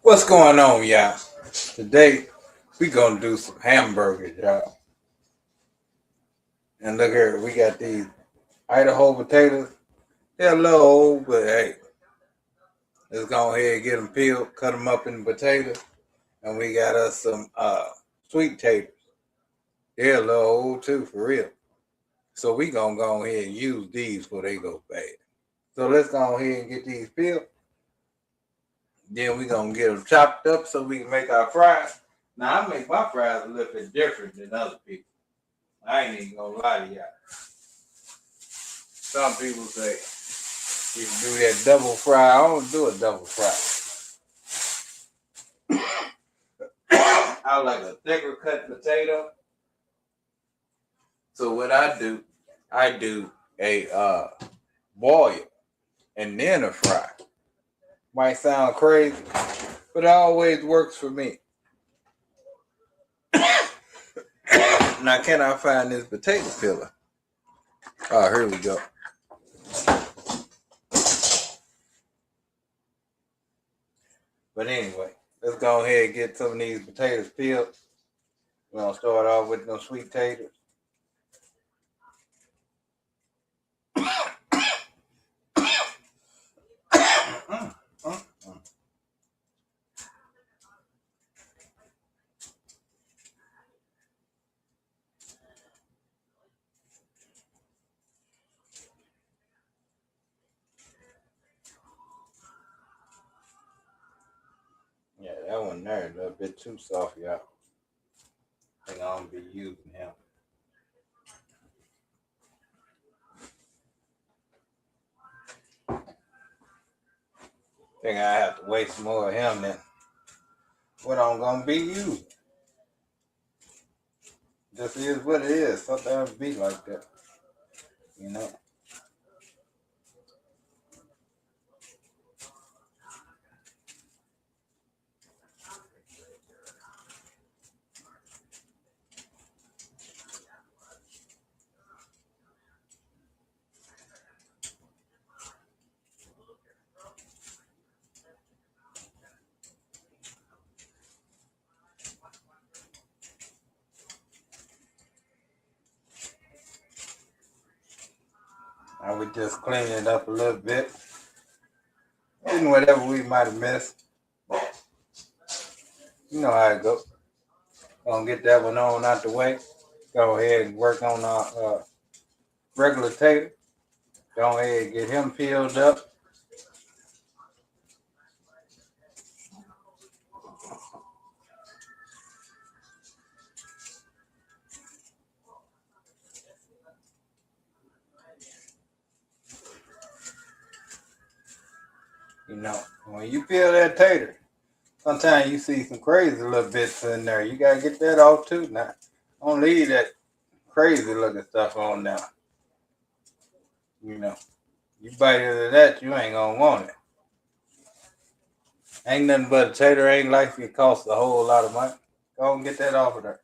What's going on, y'all? Today we gonna do some hamburgers, y'all. And look here, we got these Idaho potatoes. They're a little old, but hey, let's go ahead and get them peeled, cut them up in potatoes, and we got us some sweet taters. They're a little old too, for real. So we gonna go ahead and use these before they go bad. So let's go ahead and get these peeled. Then we gonna get them chopped up so we can make our fries. Now I make my fries a little bit different than other people. I ain't even gonna lie to y'all. Some people say you can do that double fry. I don't do a double fry. I like a thicker cut potato. So what I do a boil and then a fry. Might sound crazy, but it always works for me. Now can I find this potato peeler? Oh, here we go. But anyway, let's go ahead and get some of these potatoes peeled. We're gonna start off with those sweet taters. Yeah, that one there a little bit too soft, y'all. I think I'm gonna be using him. Think I have to waste more of him than what I'm gonna be using. Just is what it is. Sometimes it be like that, you know. I would just clean it up a little bit. And whatever we might have missed. You know how it goes. Gonna get that one on out the way. Go ahead and work on our regular tater. Go ahead and get him peeled up. You know, when you peel that tater, sometimes you see some crazy little bits in there. You gotta get that off too now. Don't leave that crazy looking stuff on now. You know, you bite into that, you ain't gonna want it. Ain't nothing but a tater, ain't like it costs a whole lot of money. Go and get that off of there.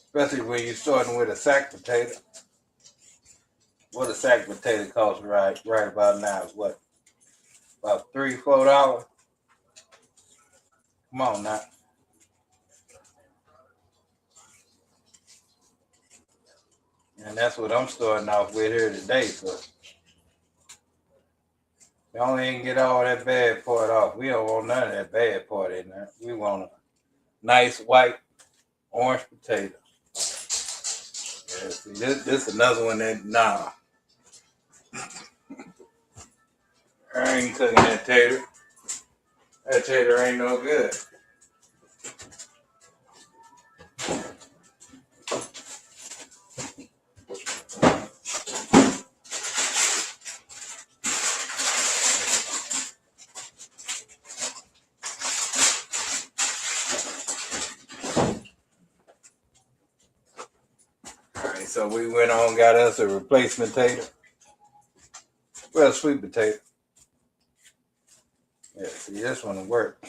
Especially when you're starting with a sack potato. What a sack potato costs right about now is what? About $3-4? Come on now. And that's what I'm starting off with here today. So we only ain't get all that bad part off. We don't want none of that bad part in there. We want a nice white orange potato. Yeah, see, this another one that nah. I ain't cooking that tater. That tater ain't no good. Alright, so we went on, got us a replacement tater. Well, sweet potato. Yeah, see, this one will work.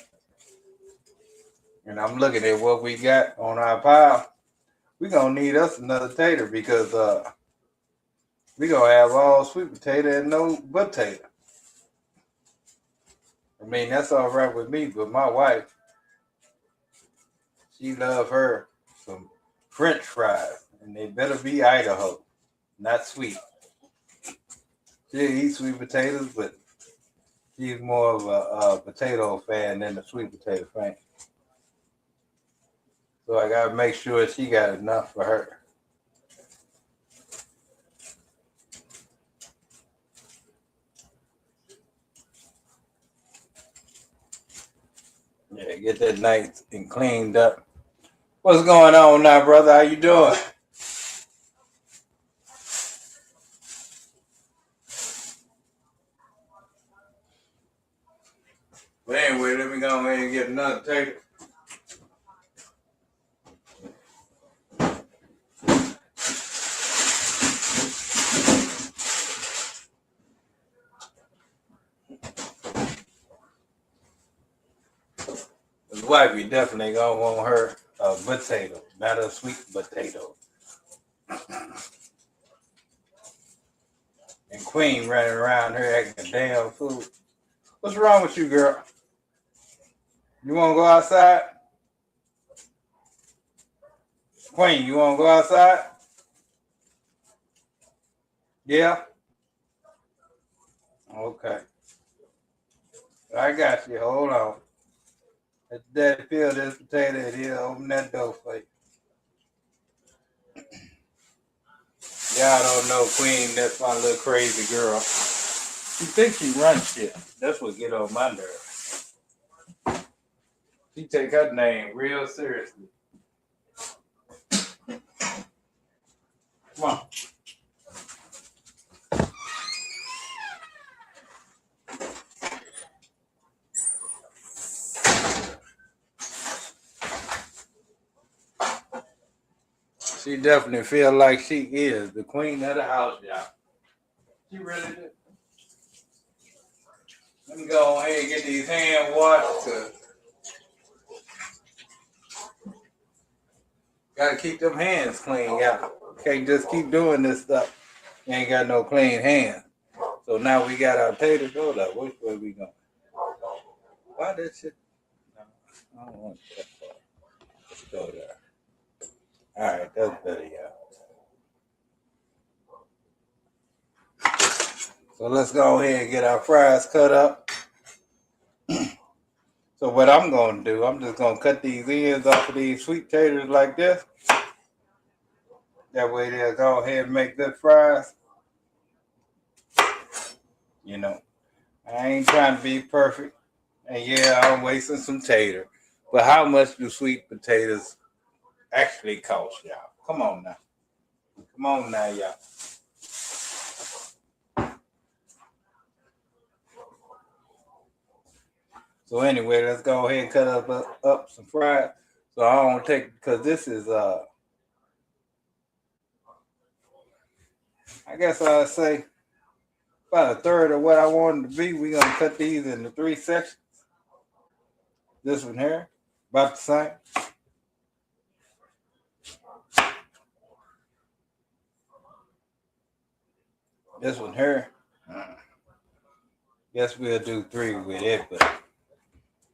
And I'm looking at what we got on our pile. We gonna need us another tater because we gonna have all sweet potato and no potato. I mean, that's all right with me, but my wife, she love her some French fries, and they better be Idaho, not sweet. She eats sweet potatoes, but she's more of a potato fan than a sweet potato fan. So I gotta make sure she got enough for her. Yeah, get that nice and cleaned up. What's going on now, brother? How you doing? But anyway, let me go ahead and get another tater. His wife, you definitely gonna want her a potato, not a sweet potato. And Queen running around here acting a damn fool. What's wrong with you, girl? You wanna go outside? Queen, you wanna go outside? Yeah? Okay. I got you. Hold on. Let daddy peel this potato and he'll open that door for you. Y'all don't know Queen, that's my little crazy girl. She thinks she runs shit. That's what get on my nerves. She take her name real seriously. Come on. She definitely feel like she is the queen of the house, y'all. She really do. Let me go ahead and get these hands washed. Gotta keep them hands clean, y'all. Can't just keep doing this stuff. You ain't got no clean hands. So now we got our taters. Hold up, which way we going? Why that shit? No, I don't want that far. Let's go there. All right, that's better, y'all. So let's go ahead and get our fries cut up. So what I'm gonna do, I'm just gonna cut these ends off of these sweet taters like this. That way they'll go ahead and make good fries. You know, I ain't trying to be perfect. And yeah, I'm wasting some tater. But how much do sweet potatoes actually cost, y'all? Come on now. Come on now, y'all. So anyway, let's go ahead and cut up some fries. So I don't take, because this is I guess I'd say about a third of what I wanted to be. We're gonna cut these into 3 sections. This one here, about the same. This one here. Guess we'll do 3 with it, but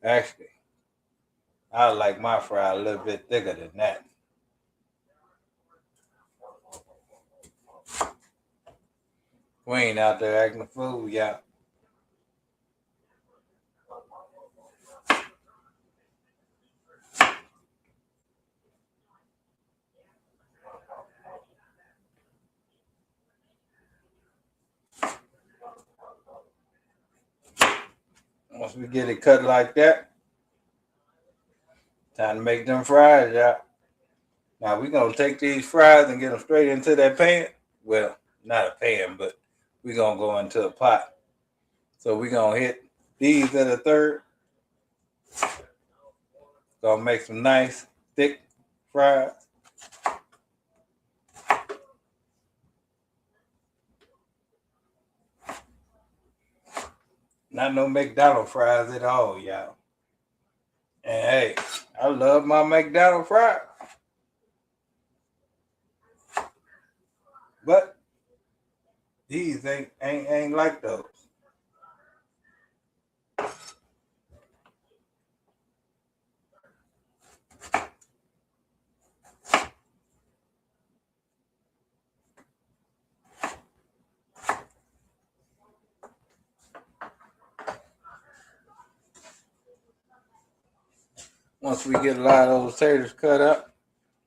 actually, I like my fry a little bit thicker than that. We ain't out there acting a fool, y'all. Once we get it cut like that, time to make them fries, y'all. Now we're gonna take these fries and get them straight into that pan. Well, not a pan, but we're gonna go into a pot. So we're gonna hit these at a third. Gonna make some nice thick fries. Not no McDonald's fries at all, y'all. And hey, I love my McDonald's fries. But these ain't like those. Once we get a lot of those taters cut up,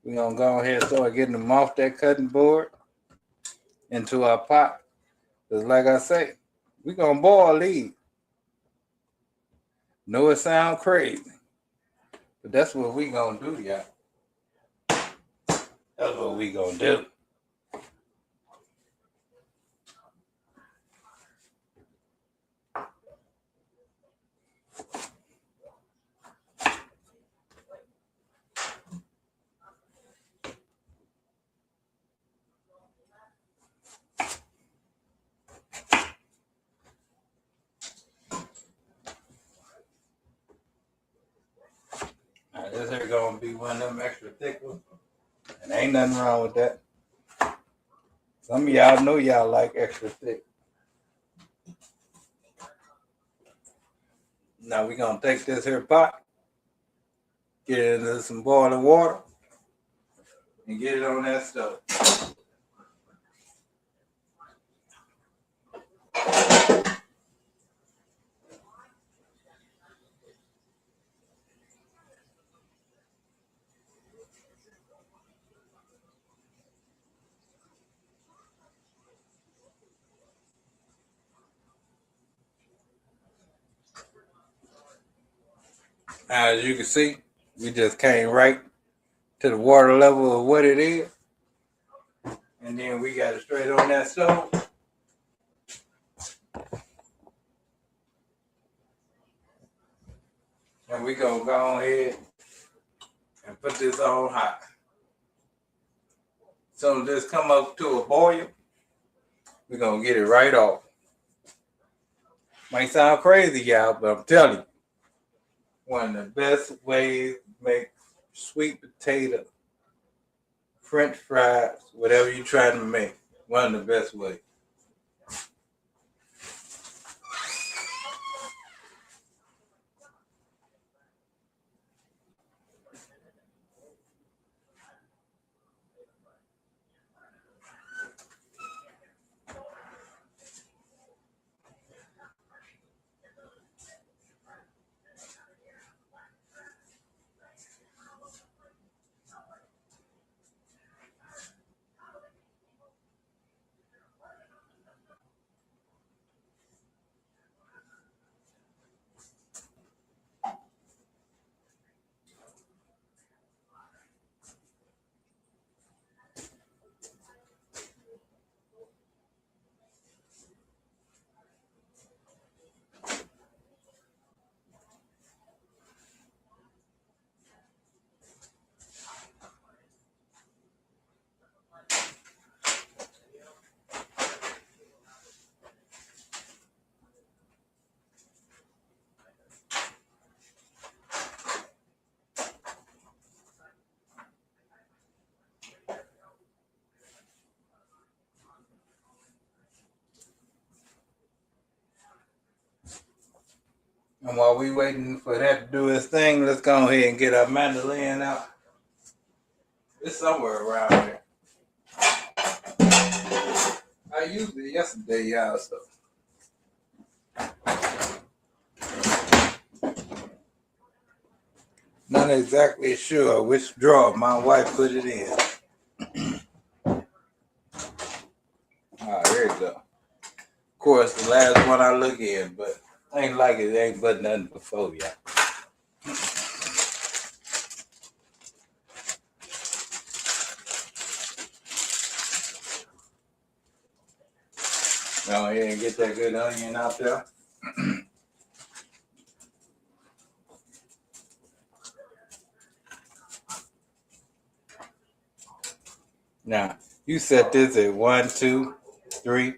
we're going to go ahead and start getting them off that cutting board into our pot. Because like I say, we're going to boil these. Know it sounds crazy, but that's what we going to do, y'all. That's what we going to do. Now, this here going to be one of them extra thick ones. And ain't nothing wrong with that. Some of y'all know y'all like extra thick. Now we're going to take this here pot, get it into some boiling water, and get it on that stove. Now, as you can see, we just came right to the water level of what it is. And then we got it straight on that stove. And we gonna go ahead and put this on hot. So this come up to a boil, we're gonna get it right off. Might sound crazy, y'all, but I'm telling you, one of the best ways to make sweet potato, French fries, whatever you're trying to make. One of the best ways. And while we waiting for that to do its thing, let's go ahead and get our mandolin out. It's somewhere around here. I used it yesterday, y'all, so. Not exactly sure which drawer my wife put it in. There you go. Of course, the last one I look in, but ain't like it ain't but nothing before y'all. Go ahead and get that good onion out there. Now, you set this at 1, 2, 3.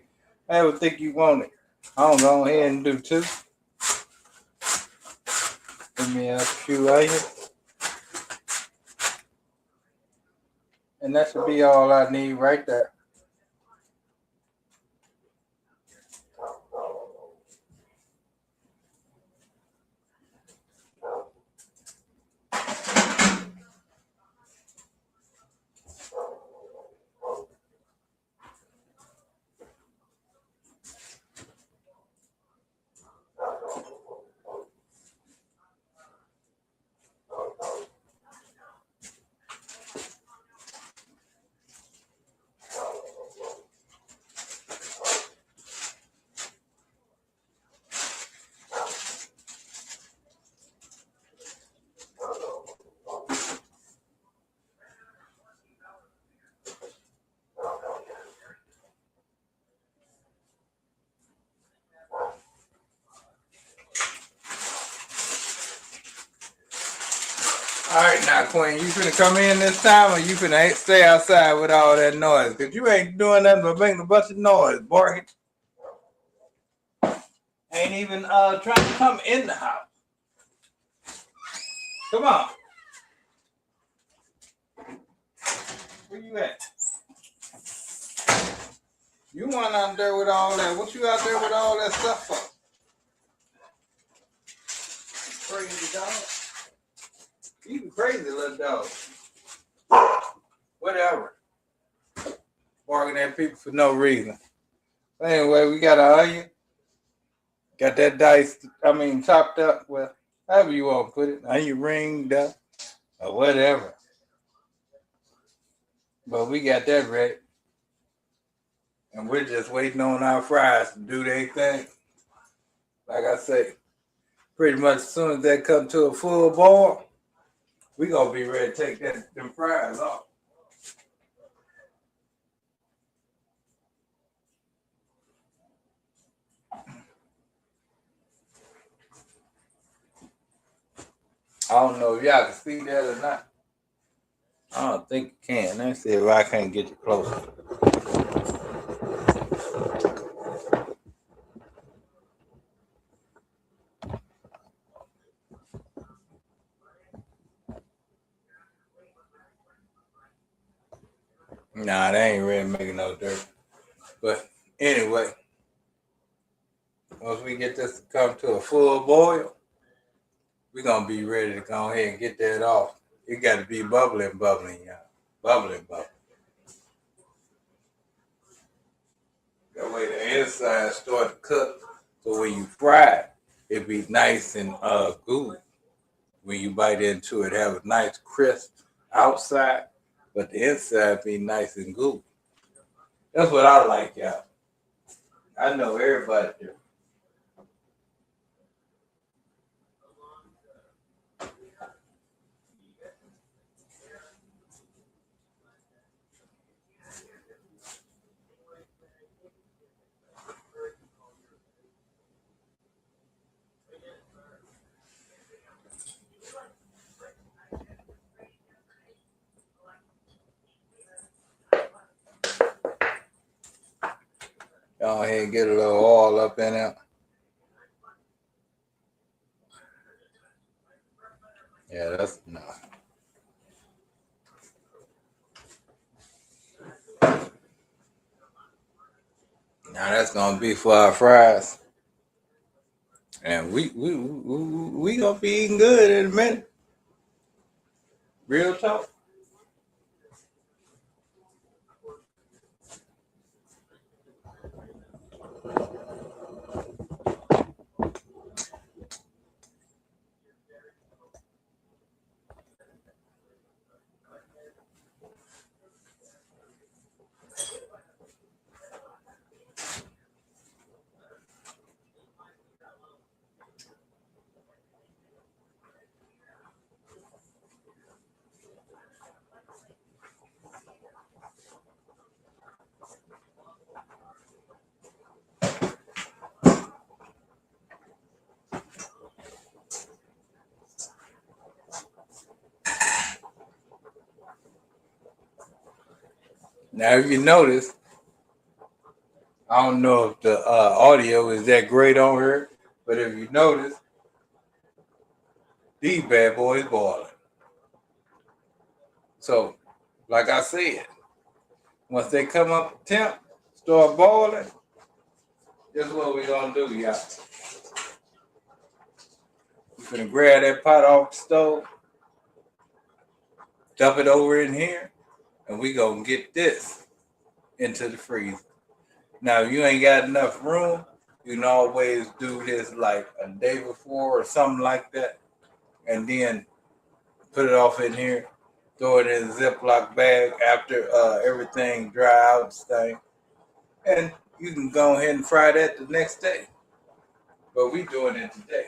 I would think you want it. I'm gonna go ahead and do 2. Give me a few onions. And that should be all I need right there. right, now, Queen, you finna come in this time, or you finna stay outside with all that noise? Because you ain't doing nothing but making a bunch of noise, barking. Ain't even trying to come in the house. Come on. Where you at? You want out there with all that. What you out there with all that stuff for? Crazy dog. You crazy little dog. Whatever. Barking at people for no reason. But anyway, we got an onion. Got that chopped up. Well, however you want to put it. Onion ringed up. Or whatever. But we got that ready. And we're just waiting on our fries to do their thing. Like I say, pretty much as soon as they come to a full boil, we gonna be ready to take them fries off. I don't know if y'all can see that or not. I don't think you can. Let me see if I can't get you closer. Nah, they ain't really making no dirt. But anyway, once we get this to come to a full boil, we're going to be ready to go ahead and get that off. It got to be bubbling, y'all. Bubbling. That way the inside start to cook. So when you fry it be nice and gooey. When you bite into it, have a nice crisp outside, but the inside be nice and gooey. That's what I like, y'all. I know everybody do. Go ahead and get a little oil up in there. Yeah, that's enough. Now that's gonna be for our fries, and we gonna be eating good in a minute. Real talk. Now, if you notice, I don't know if the audio is that great on here, but if you notice, these bad boys boiling. So, like I said, once they come up to temp, start boiling, this is what we're gonna do, y'all. We're gonna grab that pot off the stove, dump it over in here, and we gonna get this into the freezer. Now, if you ain't got enough room, you can always do this like a day before or something like that, and then put it off in here, throw it in a Ziploc bag after everything dry out, thing, and you can go ahead and fry that the next day. But we doing it today.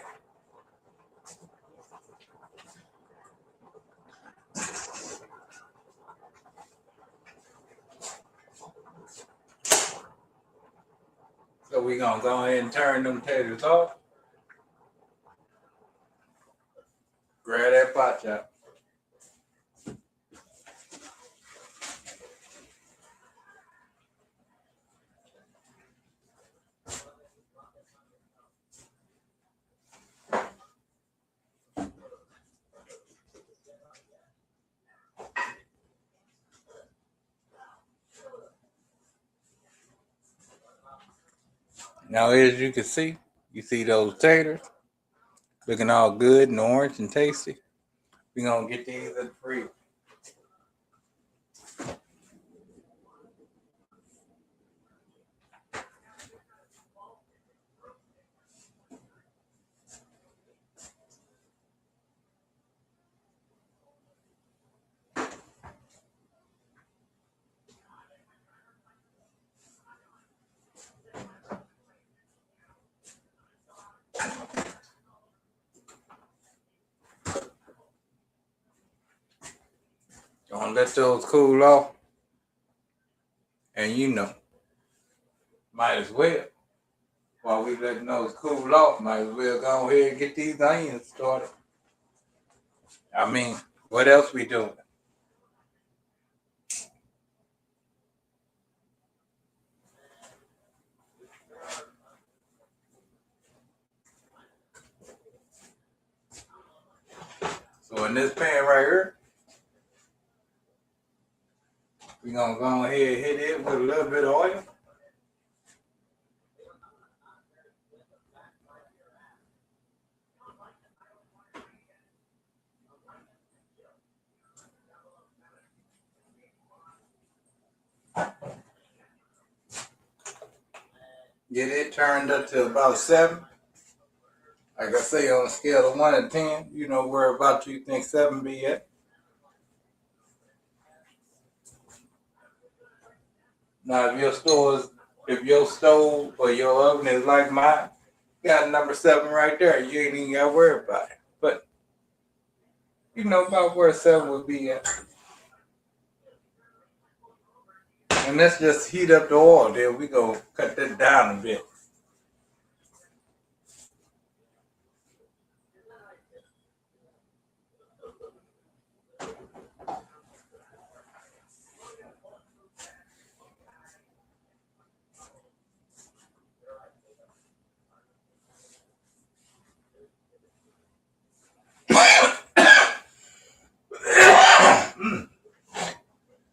So we gonna go ahead and turn them taters off. Grab that pot chop. Now, as you can see, you see those taters looking all good and orange and tasty. We're going to get these in the fridge. Gonna let those cool off. And might as well. While we letting those cool off, might as well go ahead and get these onions started. I mean, what else we doing? So in this pan right here, we're gonna go ahead and hit it with a little bit of oil. Get it turned up to about 7. Like I say, on a scale of 1 to 10, where about you think 7 be at. Now, if your stove or your oven is like mine, you got number 7 right there. You ain't even got to worry about it. But you know about where 7 would be at. And let's just heat up the oil. Then we go cut that down a bit.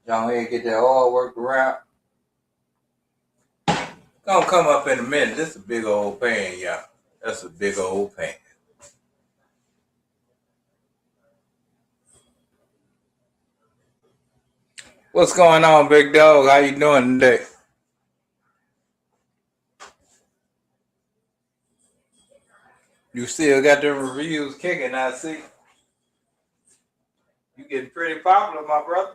Go ahead and get that oil worked around. Gonna come up in a minute. This is a big old pan, y'all. That's a big old pan. What's going on, big dog? How you doing today? You still got the reviews kicking, I see. You getting pretty popular, my brother.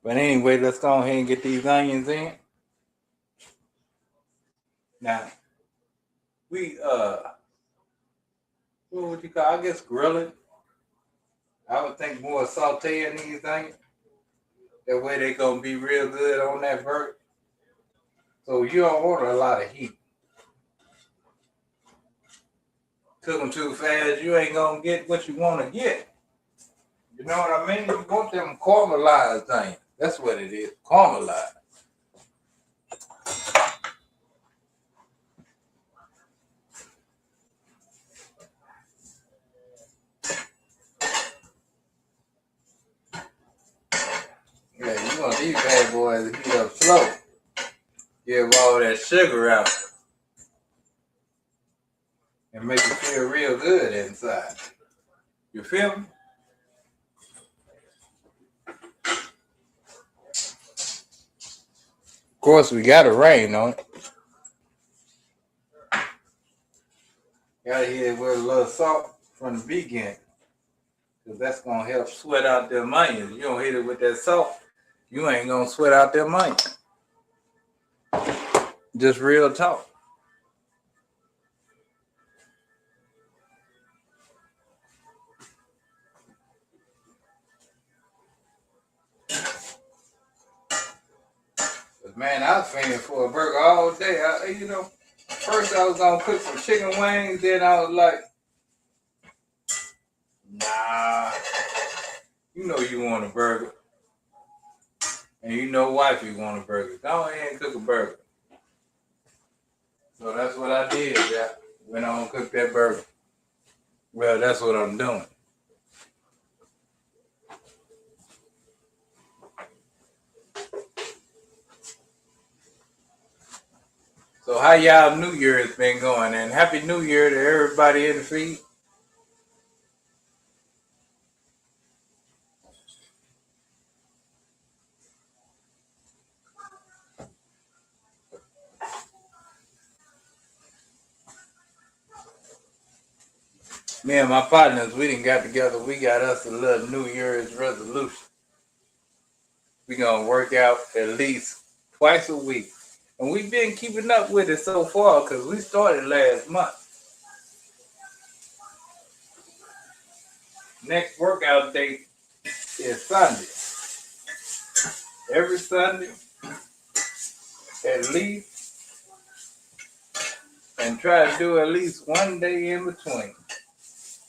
But anyway, let's go ahead and get these onions in. Now, we what would you call? I guess grilling. I would think more sauteing these onions. That way they gonna be real good on that burger. So you don't want a lot of heat. Cook them too fast, you ain't gonna get what you want to get. You know what I mean? You want them caramelized onions. That's what it is, caramelized. Yeah, you want these bad boys to heat up slow. Give all that sugar out and make it feel real good inside. You feel me? Of course, we got to rain on it. Gotta hit it with a little salt from the beginning. Because that's going to help sweat out them onions. You don't hit it with that salt, you ain't going to sweat out them onions. Just real talk. But man, I was fiending for a burger all day. First I was going to cook some chicken wings. Then I was like, nah. You want a burger. And wifey want a burger. Go ahead and cook a burger. So that's what I did, yeah. when I don't cook that burger. Well, that's what I'm doing. So how y'all New Year's been going? And Happy New Year to everybody in the feed. Me and my partners, we done got together. We got us a little New Year's resolution. We gonna work out at least twice a week. And we've been keeping up with it so far because we started last month. Next workout date is Sunday. Every Sunday, at least, and try to do at least one day in between.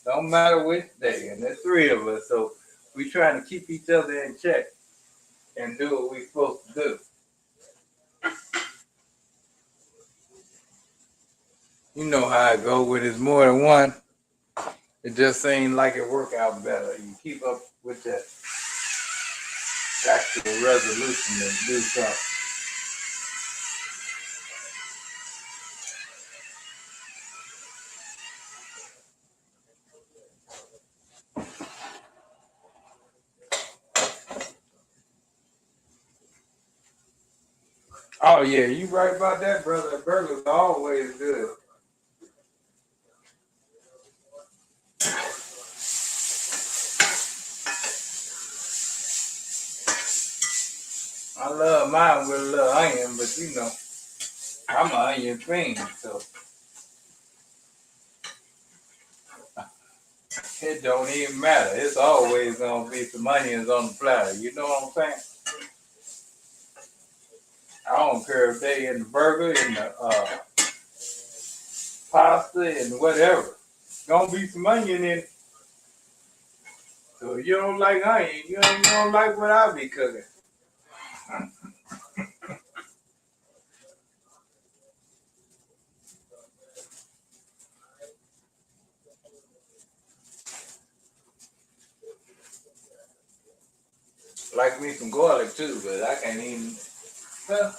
Don't matter which day. And there's three of us, so we trying to keep each other in check and do what we supposed to do. You know how it go when it's more than one. It just seems like it work out better. You keep up with that actual resolution and do something. Oh yeah, you right about that, brother. Burgers are always good. I love mine with a little onion, but you know, I'm an onion fiend, so it don't even matter. It's always gonna be some onions on the platter. You know what I'm saying? I don't care if they in the burger, in the pasta, and whatever. Gonna be some onion in it. So if you don't like onion, you don't like what I be cooking. Like me some garlic too, but I can't even. Well,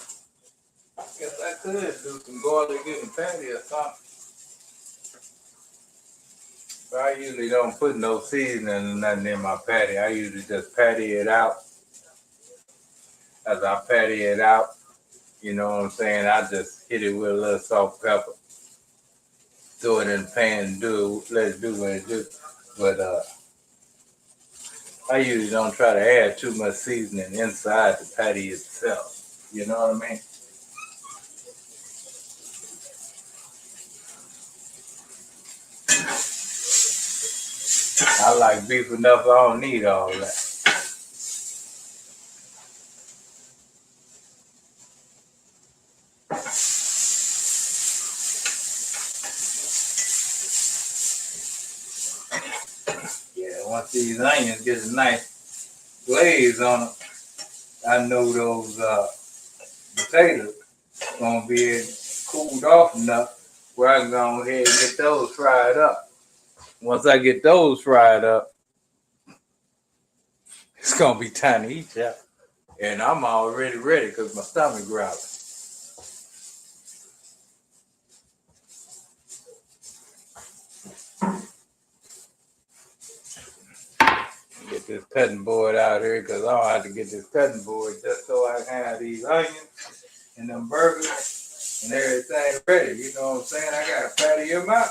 I guess I could do some garlic in the patty or something. But I usually don't put no seasoning or nothing in my patty. I usually just patty it out. As I patty it out, you know what I'm saying? I just hit it with a little salt, pepper, throw it in the pan and let it do what it do. But I usually don't try to add too much seasoning inside the patty itself. You know what I mean? I like beef enough. I don't need all that. Yeah, once these onions get a nice glaze on them, I know those potatoes gonna be cooled off enough where I can go ahead and get those fried up. Once I get those fried up, it's gonna be time to eat, yeah. And I'm already ready because my stomach growling. Get this cutting board out here because I don't have to get this cutting board just so I can have these onions and them burgers and everything ready. You know what I'm saying? I gotta patty them out.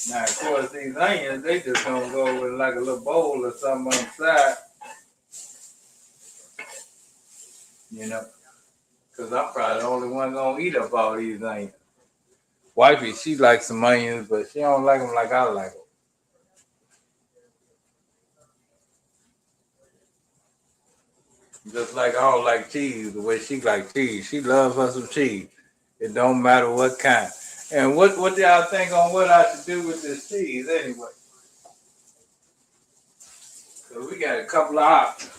Now, of course, these onions, they just gonna go with like a little bowl or something on the side. You know, because I'm probably the only one gonna eat up all these onions. Wifey, she likes some onions, but she don't like them like I like them. Just like I don't like cheese the way she like cheese. She loves her some cheese. It don't matter what kind. And what y'all think on what I should do with this cheese anyway? So we got a couple of options.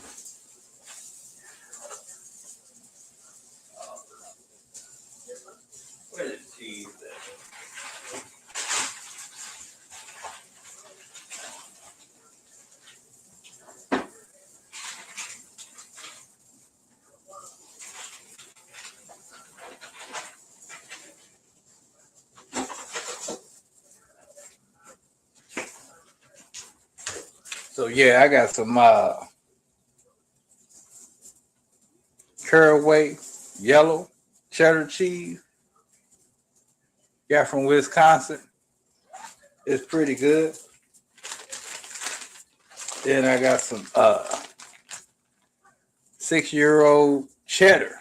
So yeah, I got some caraway yellow cheddar cheese. Got from Wisconsin. It's pretty good. Then I got some 6-year-old cheddar.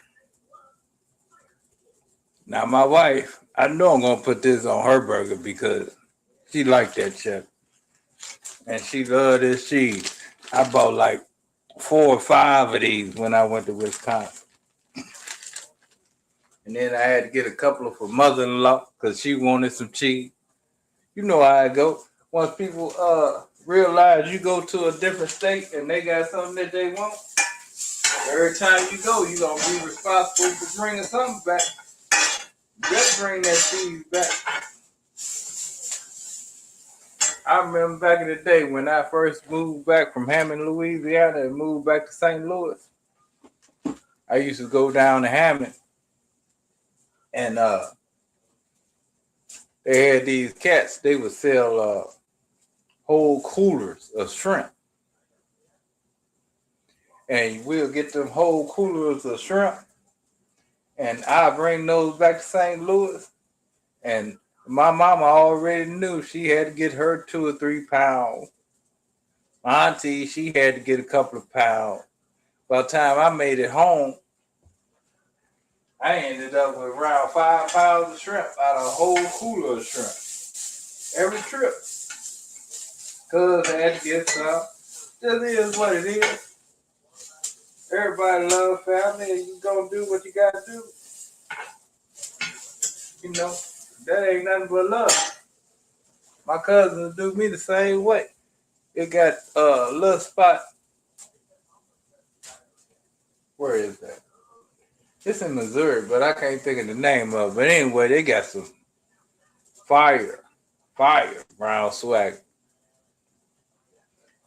Now my wife, I know I'm gonna put this on her burger because she liked that cheddar. And she loved this cheese. I bought like 4 or 5 of these when I went to Wisconsin. And then I had to get a couple for mother-in-law because she wanted some cheese. You know how I go. Once people realize you go to a different state and they got something that they want, every time you go, you're going to be responsible for bringing something back. Just bring that cheese back. I remember back in the day when I first moved back from Hammond, Louisiana and moved back to St. Louis. I used to go down to Hammond and they had these cats. They would sell whole coolers of shrimp. And we'll get them whole coolers of shrimp and I bring those back to St. Louis. And my mama already knew she had to get her 2 or 3 pounds. My auntie, she had to get a couple of pounds. By the time I made it home, I ended up with around 5 pounds of shrimp out of a whole cooler of shrimp. Every trip. Cuz I had to get some. Just is what it is. Everybody loves family and you gonna do what you gotta do. You know, that ain't nothing but love. My cousins do me the same way. It got a little spot. Where is that? It's in Missouri, but I can't think of the name of it. But anyway, they got some fire brown swag.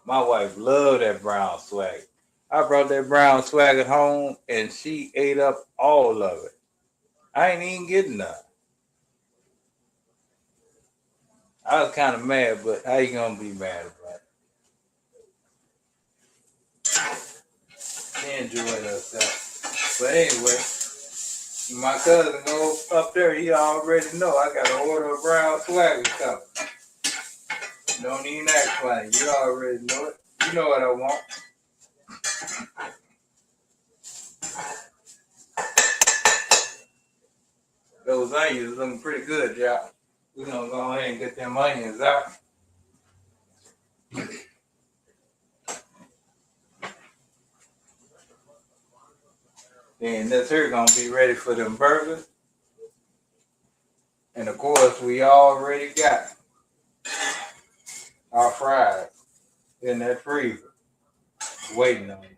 My wife loved that brown swag. I brought that brown swag at home and she ate up all of it. I ain't even getting none. I was kind of mad, but how you gonna be mad about it? She enjoyed herself. But anyway, my cousin go up there, he already know I got to order a brown swagger coming. Don't even act funny. You already know it. You know what I want. Those onions looking pretty good, y'all. We're gonna go ahead and get them onions out. Then this here gonna be ready for them burgers. And of course, we already got our fries in that freezer waiting on you.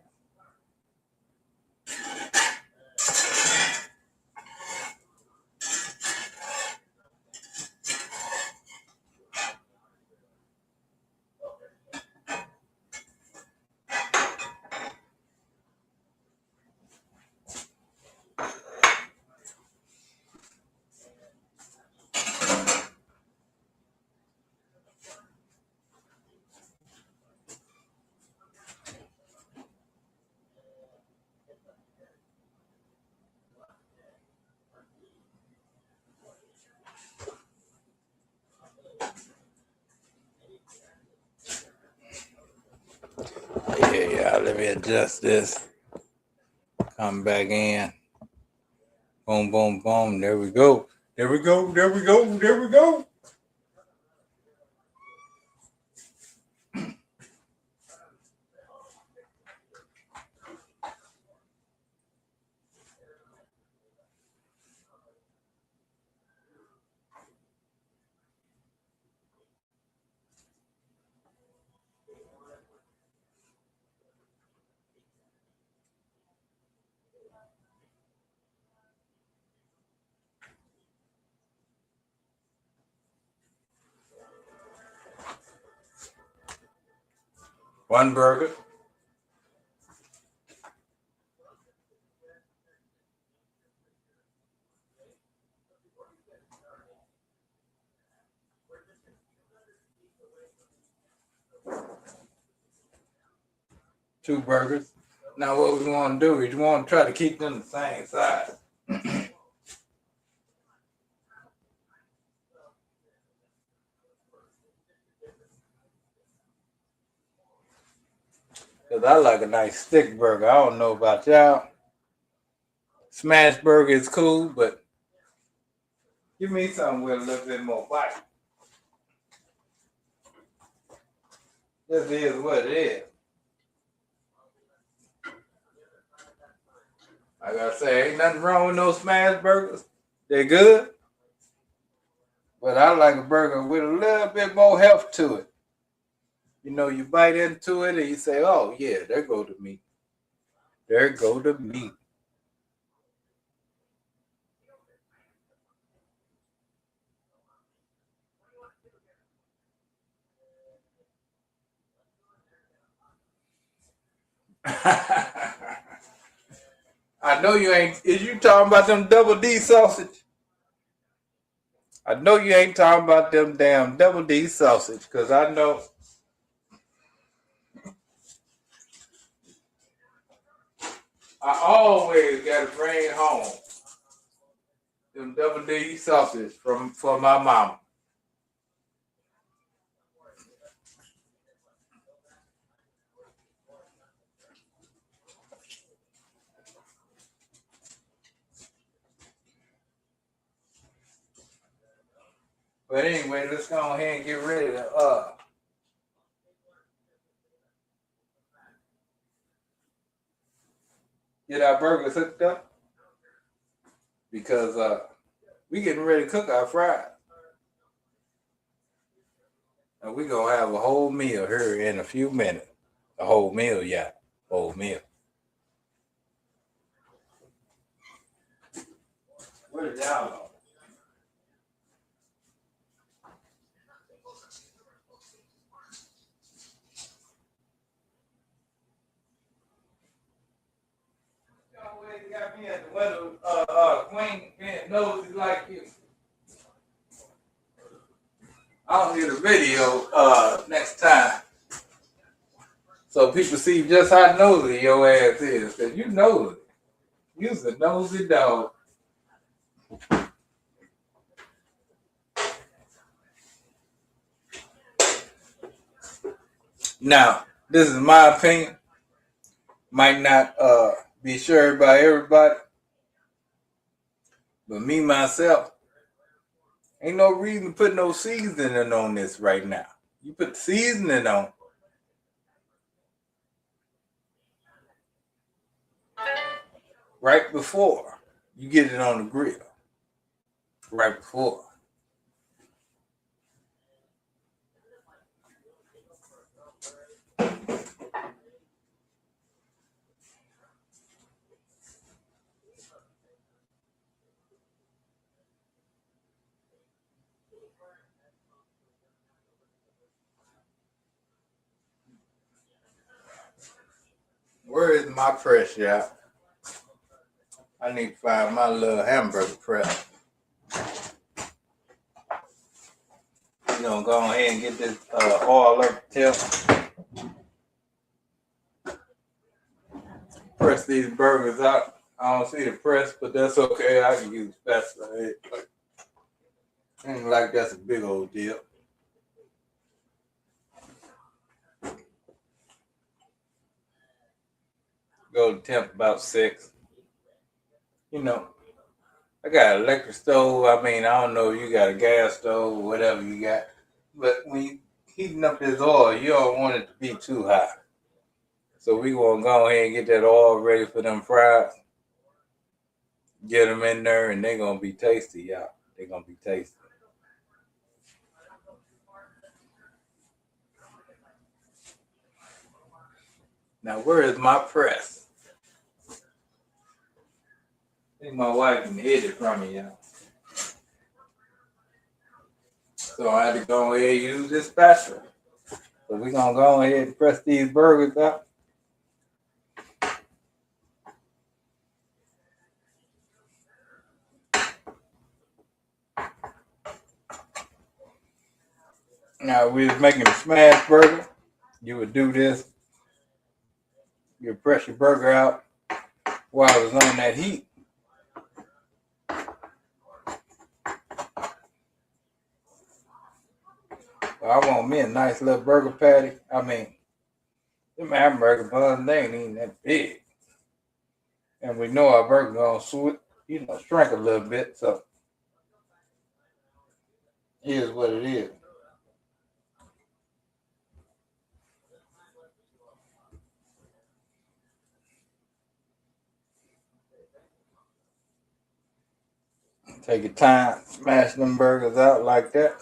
Yeah, let me adjust this. Come back in. Boom, boom, boom. There we go. There we go. There we go. There we go. One burger. 2 burgers. Now what we want to do is we want to try to keep them the same size. Because I like a nice thick burger. I don't know about y'all. Smash burger is cool, but give me something with a little bit more bite. This is what it is. Like I say, ain't nothing wrong with no smash burgers. They're good. But I like a burger with a little bit more health to it. You know, you bite into it and you say, oh, yeah, there go the meat. There go the meat. I know you ain't. Is you talking about them double D sausage? I know you ain't talking about them damn double D sausage, because I know. I always got to bring home them double D sausage for my mama. But anyway, let's go ahead and get ready to get our burgers hooked up, because we getting ready to cook our fries. And we gonna have a whole meal here in a few minutes. A whole meal, yeah. Whole meal. What is y'all on? Y'all always got me at the window, queen being nosy like you. I'll do the video next time, so people see just how nosy your ass is. Cause you nosy. You's a nosy dog. Now, this is my opinion. Might not be shared by everybody, but me myself, ain't no reason to put no seasoning on this right now. You put the seasoning on right before you get it on the grill. Right before. Where is my press, y'all? I need to find my little hamburger press. We're gonna go ahead and get this oil up the tip. Press these burgers out. I don't see the press, but that's okay. I can use spatula. Ain't like that's a big old deal. Go to temp about 6. You know, I got an electric stove. I mean, I don't know if you got a gas stove or whatever you got. But when you heating up this oil, you don't want it to be too hot. So we gonna go ahead and get that oil ready for them fries. Get them in there, and they're gonna be tasty, y'all. They're gonna be tasty. Now, where is my press? I think my wife can hid it from me, y'all. So I had to go ahead and use this spatula. So we're gonna go ahead and press these burgers out. Now, we was making a smash burger. You would do this You press your burger out while it's on that heat. I want me a nice little burger patty. I mean, them hamburger buns, they ain't even that big. And we know our burger gonna shrink a little bit, so here's what it is. Take your time, smash them burgers out like that.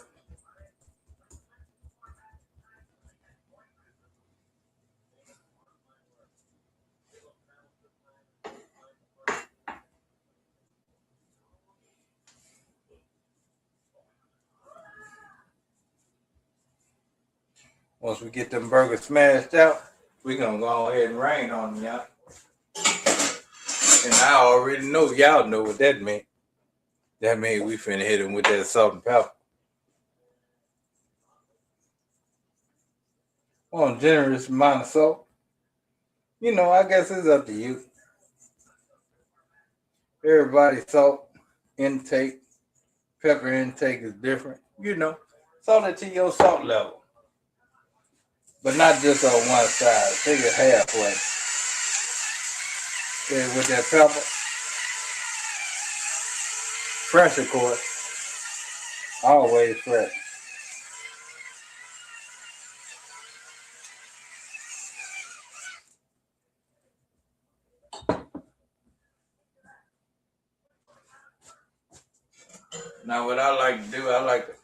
Once we get them burgers smashed out, we gonna go ahead and rain on them, y'all. And I already know y'all know what that means. That means we finna hit them with that salt and pepper. On generous amount of salt. I guess it's up to you. Everybody's salt intake, pepper intake is different. Salt it to your salt level. But not just on one side. Take it halfway. Then with that pepper, fresh of course. Always fresh. Now what I like to do, I like to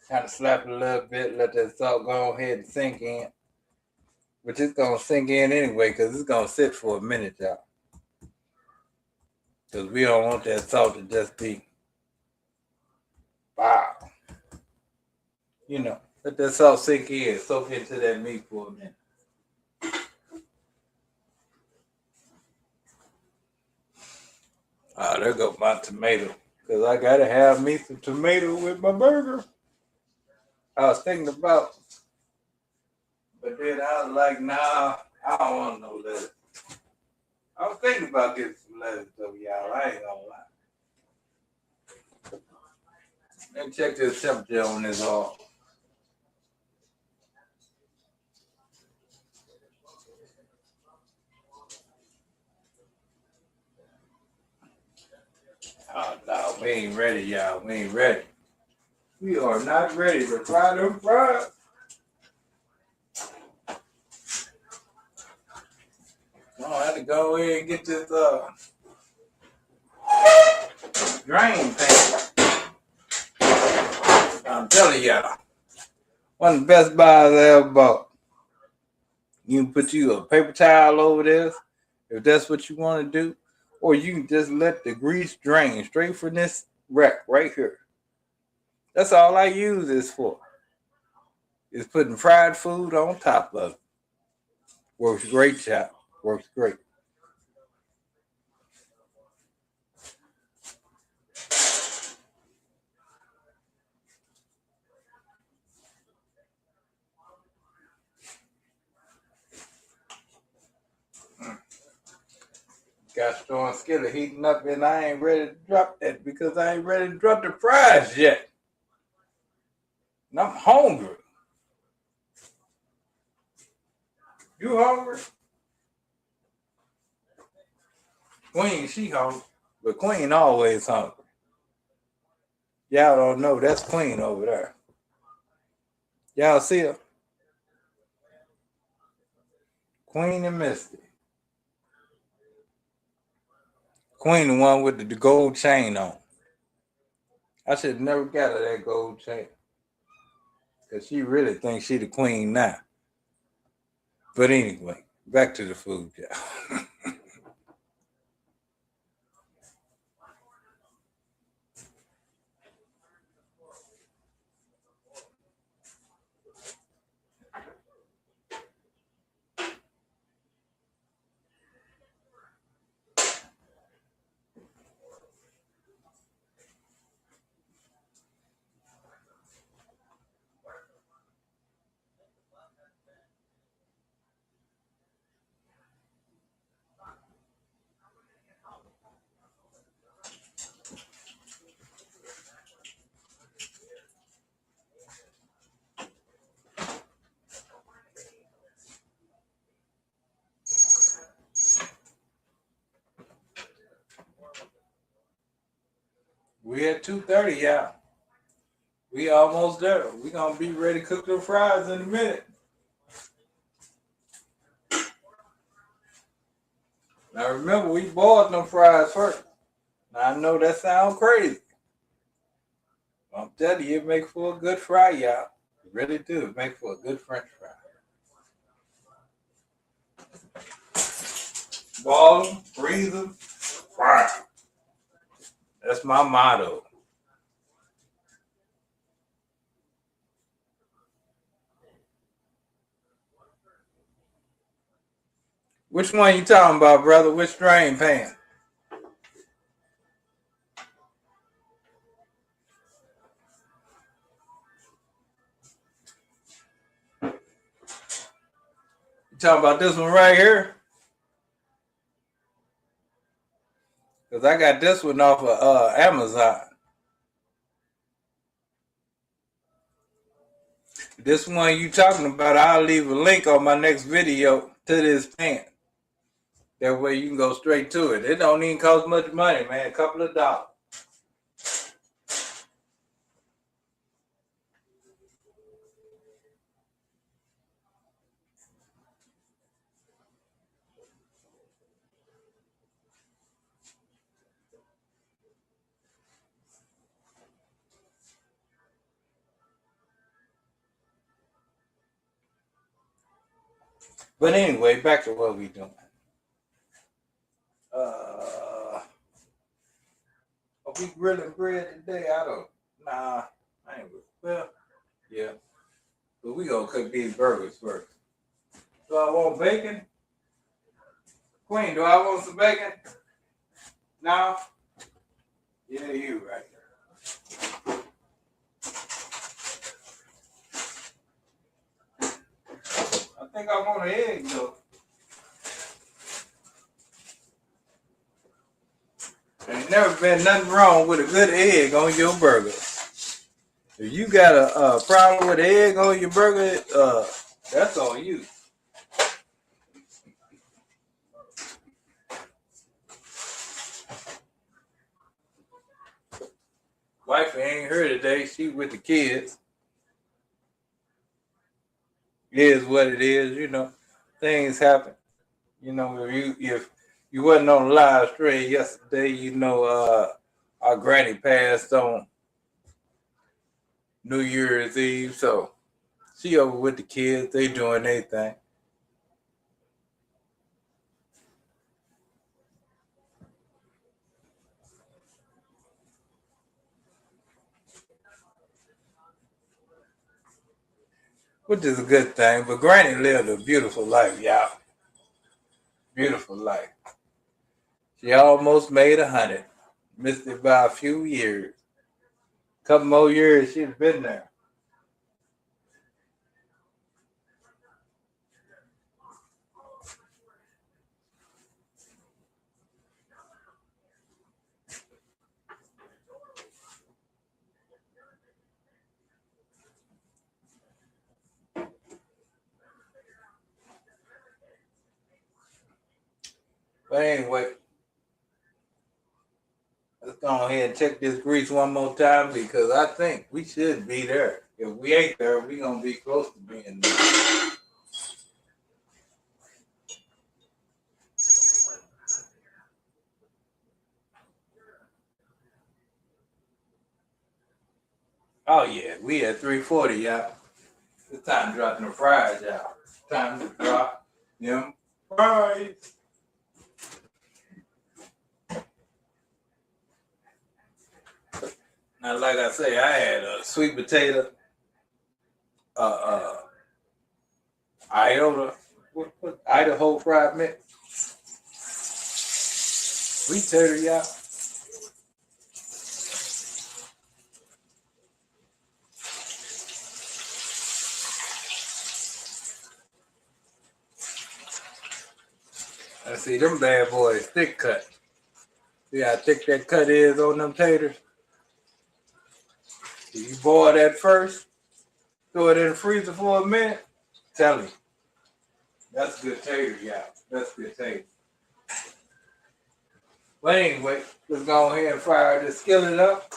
kind of slap it a little bit, let that salt go ahead and sink in. Which it's going to sink in anyway because it's going to sit for a minute, y'all. Because we don't want that salt to just be, wow. Let that salt sink in, soak into that meat for a minute. There goes my tomato. Because I got to have me some tomato with my burger. I was thinking about, but then I was like, nah, I don't want no lettuce. I was thinking about getting some lettuce though, y'all. I ain't gonna lie. Let me check this temperature on this all. Oh, no, we ain't ready, y'all. We ain't ready. We are not ready to fry them fries. I have to go in and get this drain pan. I'm telling y'all, one of the best buys I ever bought. You can put you a paper towel over this if that's what you want to do, or you can just let the grease drain straight from this rack right here. That's all I use this for. Is putting fried food on top of it. Works great, child. Works great. Got strong skillet heating up, and I ain't ready to drop that because I ain't ready to drop the fries yet. And I'm hungry. You hungry? Queen, she hungry. But Queen always hungry. Y'all don't know that's Queen over there. Y'all see her? Queen and Misty. Queen, the one with the gold chain on. I should have never got her that gold chain. Because she really thinks she the queen now. But anyway, back to the food, y'all. We at 2:30, y'all. We almost there. We gonna be ready to cook the fries in a minute. Now remember, we boiled them fries first. Now I know that sounds crazy. I'm telling you, it make for a good fry, y'all. It really do. It make for a good French fry. Boil them, freeze them, fry. That's my motto. Which one you talking about, brother? Which drain pan? You talking about this one right here? Because I got this one off of Amazon. This one you talking about, I'll leave a link on my next video to this pan. That way you can go straight to it. It don't even cost much money, man. A couple of dollars. But anyway, back to what we doing. Are we grilling bread today? I don't. Nah, I ain't. Well, yeah. But we gonna cook these burgers first. Do I want bacon? Queen, do I want some bacon? No? Yeah, you right. I think I want an egg though. Ain't never been nothing wrong with a good egg on your burger. If you got a problem with egg on your burger, that's on you. Wife ain't here today. She with the kids. It is what it is, you know. Things happen. You know, if you wasn't on the live stream yesterday, you know, our granny passed on New Year's Eve, so she over with the kids. They doing their thing. Which is a good thing. But Granny lived a beautiful life, y'all. Beautiful life. She almost made 100. Missed it by a few years. Couple more years, she'd been there. But anyway, let's go ahead and check this grease one more time because I think we should be there. If we ain't there, we gonna be close to being there. Oh yeah, we at 340, y'all. It's time to drop them fries, y'all. It's time to drop them fries. Now, like I say, I had a sweet potato, uh, Idaho fried mix, sweet potato, y'all. I see them bad boys thick cut. See how thick that cut is on them taters? If you boil that first, throw it in the freezer for a minute, tell me. That's good tater, y'all. That's good tater. But anyway, let's go ahead and fire this skillet up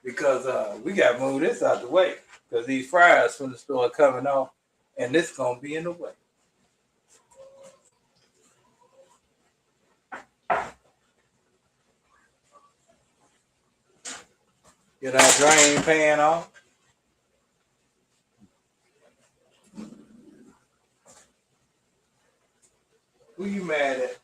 because we got to move this out the way because these fryers from the store are coming off and this going to be in the way. Get our drain pan off. Who you mad at?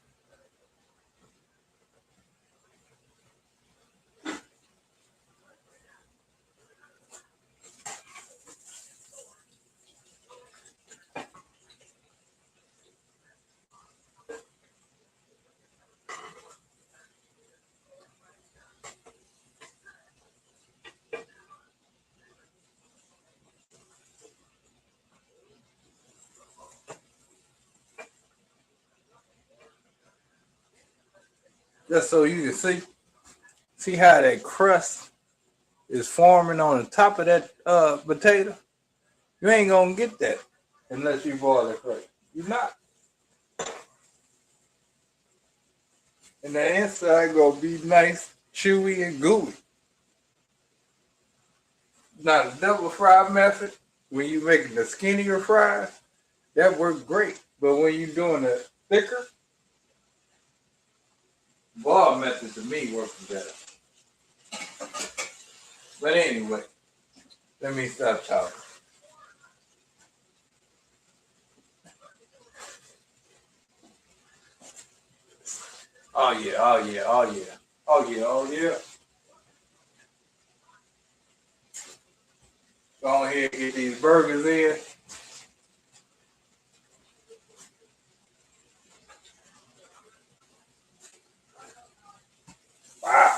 Just so you can see how that crust is forming on the top of that potato. You ain't gonna get that unless you boil it first. You're not. And the inside gonna be nice, chewy, and gooey. Now the double fry method, when you making the skinnier fries, that works great. But when you're doing the thicker, bar method to me works better. But anyway, let me stop talking. Oh yeah, oh yeah, oh yeah, oh yeah, oh yeah. Go ahead and get these burgers in. Wow.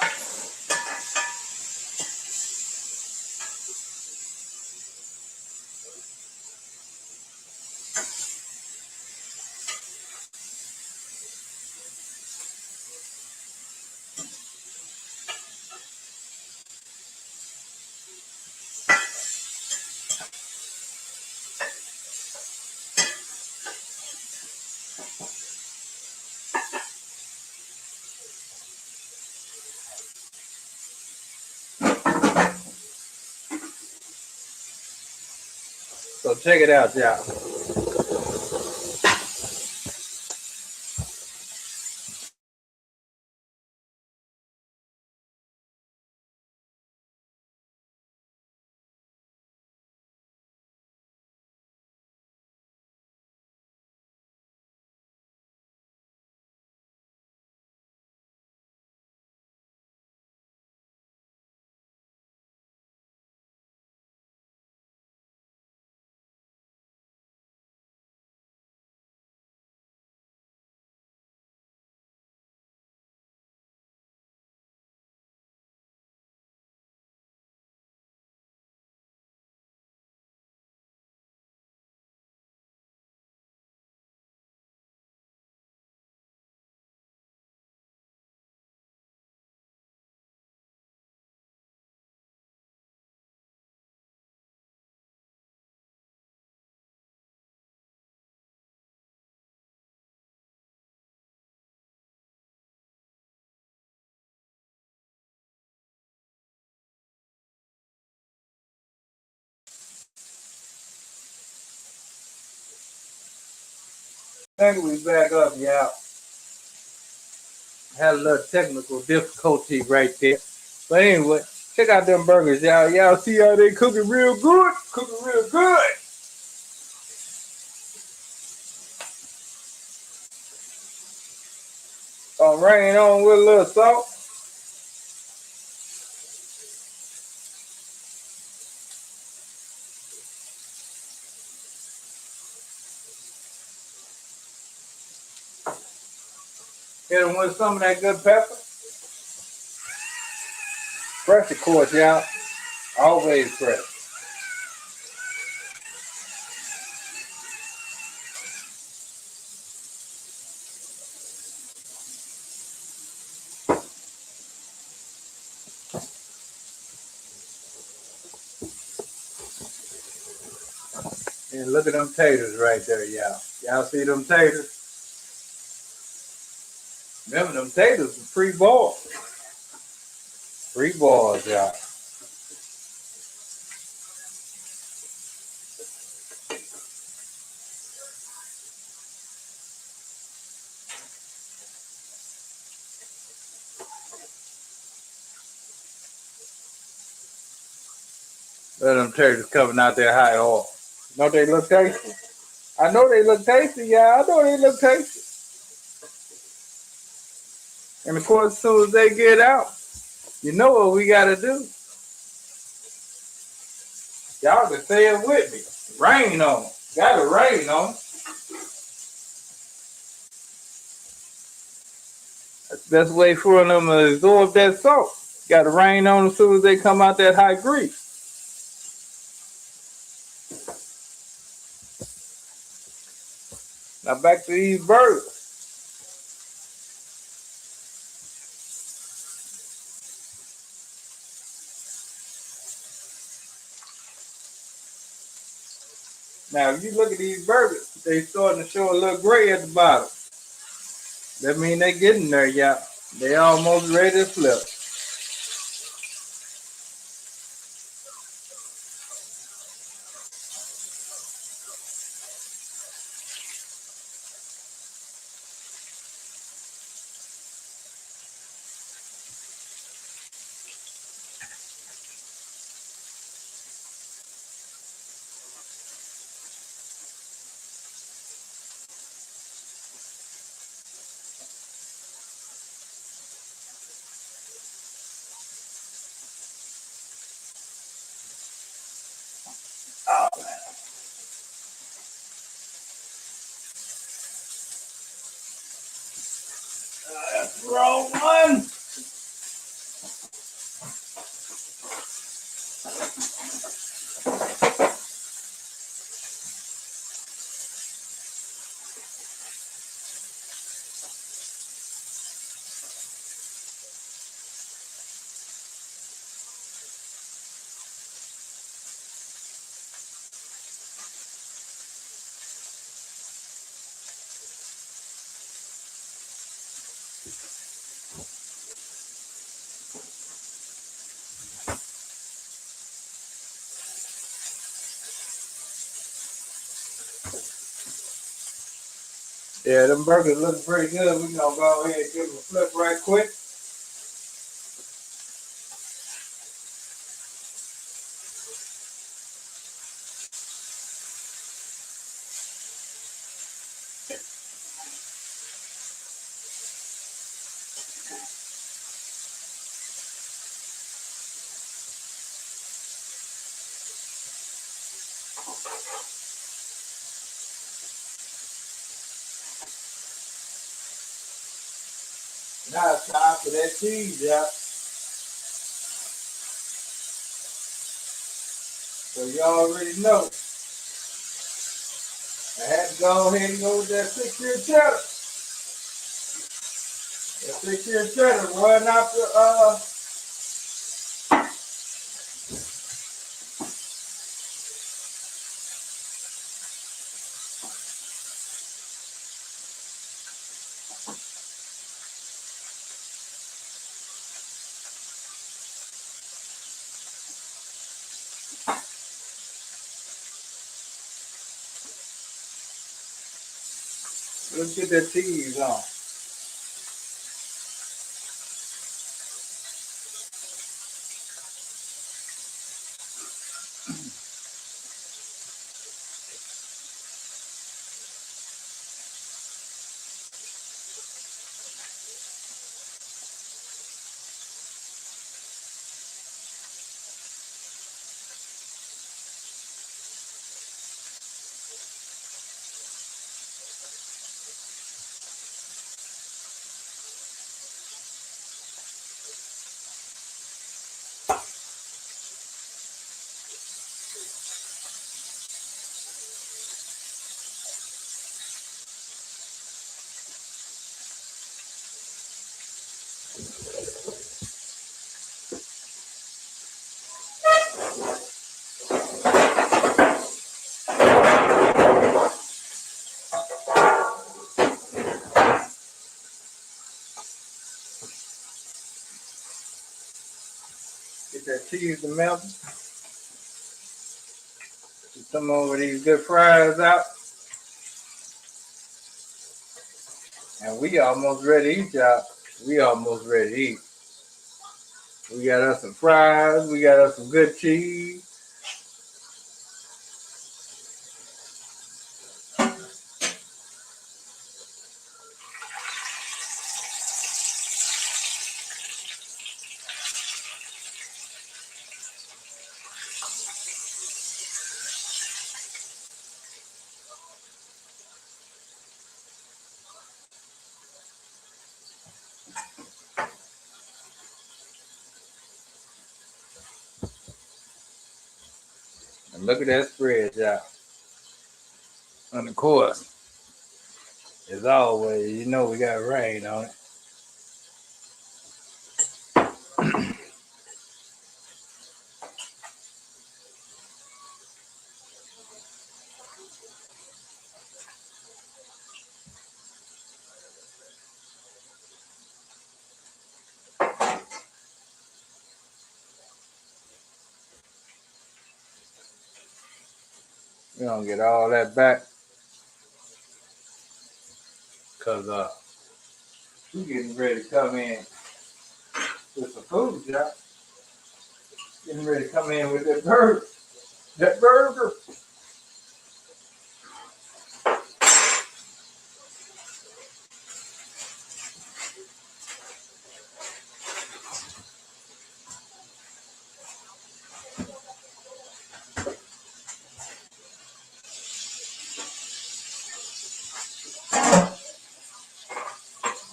So check it out, y'all. I think we back up, y'all. Had a little technical difficulty right there. But anyway, check out them burgers, y'all. Y'all see how they cooking real good? Cooking real good. Rain on with a little salt. Hit them with some of that good pepper. Fresh, of course, y'all. Always fresh. And look at them taters right there, y'all. Y'all see them taters? Remember them taters were pre-boiled. Pre-boiled, y'all. Let them taters coming out there high oil. Don't they look tasty? I know they look tasty, y'all. I know they look tasty. And of course, as soon as they get out, you know what we gotta do. Y'all can say it with me. Rain on them. Gotta rain on them. That's the best way for them to absorb that salt. Gotta rain on them as soon as they come out that high grease. Now back to these burgers. Now if you look at these burgers, they starting to show a little gray at the bottom. That means they getting there, y'all. They almost ready to flip. Oh man, that's the wrong one. Yeah, them burgers look pretty good. We're gonna go ahead and give them a flip right quick. Now it's time for that cheese, yeah. So you already know. I had to go ahead and go with that 6-year cheddar. That 6-year cheddar run out the let's get that cheese on. Get that cheese to melt. Get some over these good fries out. And we almost ready to eat, y'all. We almost ready to eat. We got us some fries. We got us some good cheese. And look at that spread, y'all. And of course, as always, you know we got rain on it. We're gonna get all that back. Cause we getting ready to come in with some food, y'all. Getting ready to come in with that burger. That burger.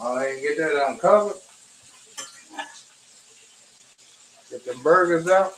Oh, I ain't get that uncovered. Get the burgers out.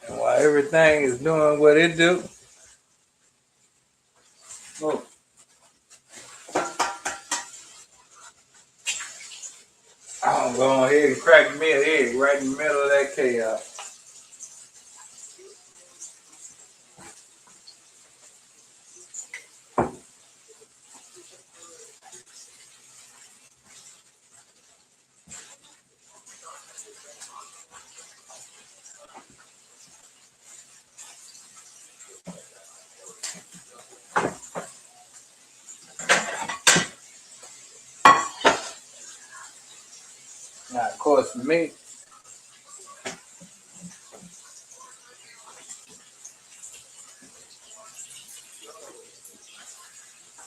And while everything is doing what it do, oh, I'm going to go ahead and crack me an egg right in the middle of that chaos. Now, of course, for me,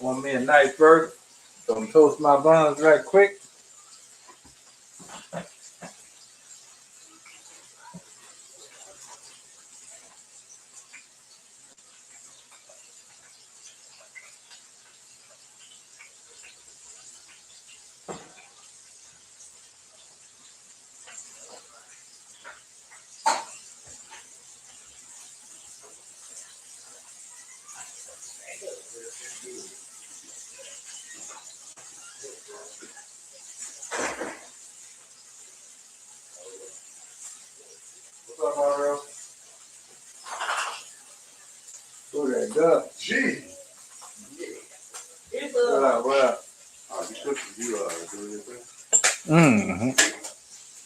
want me a nice burger. So I'm toast my buns right quick. What's up, Mario? Who that good? Gee. Yeah. What up, what up? Oh, you cooking, you doing your thing? Mm-hmm.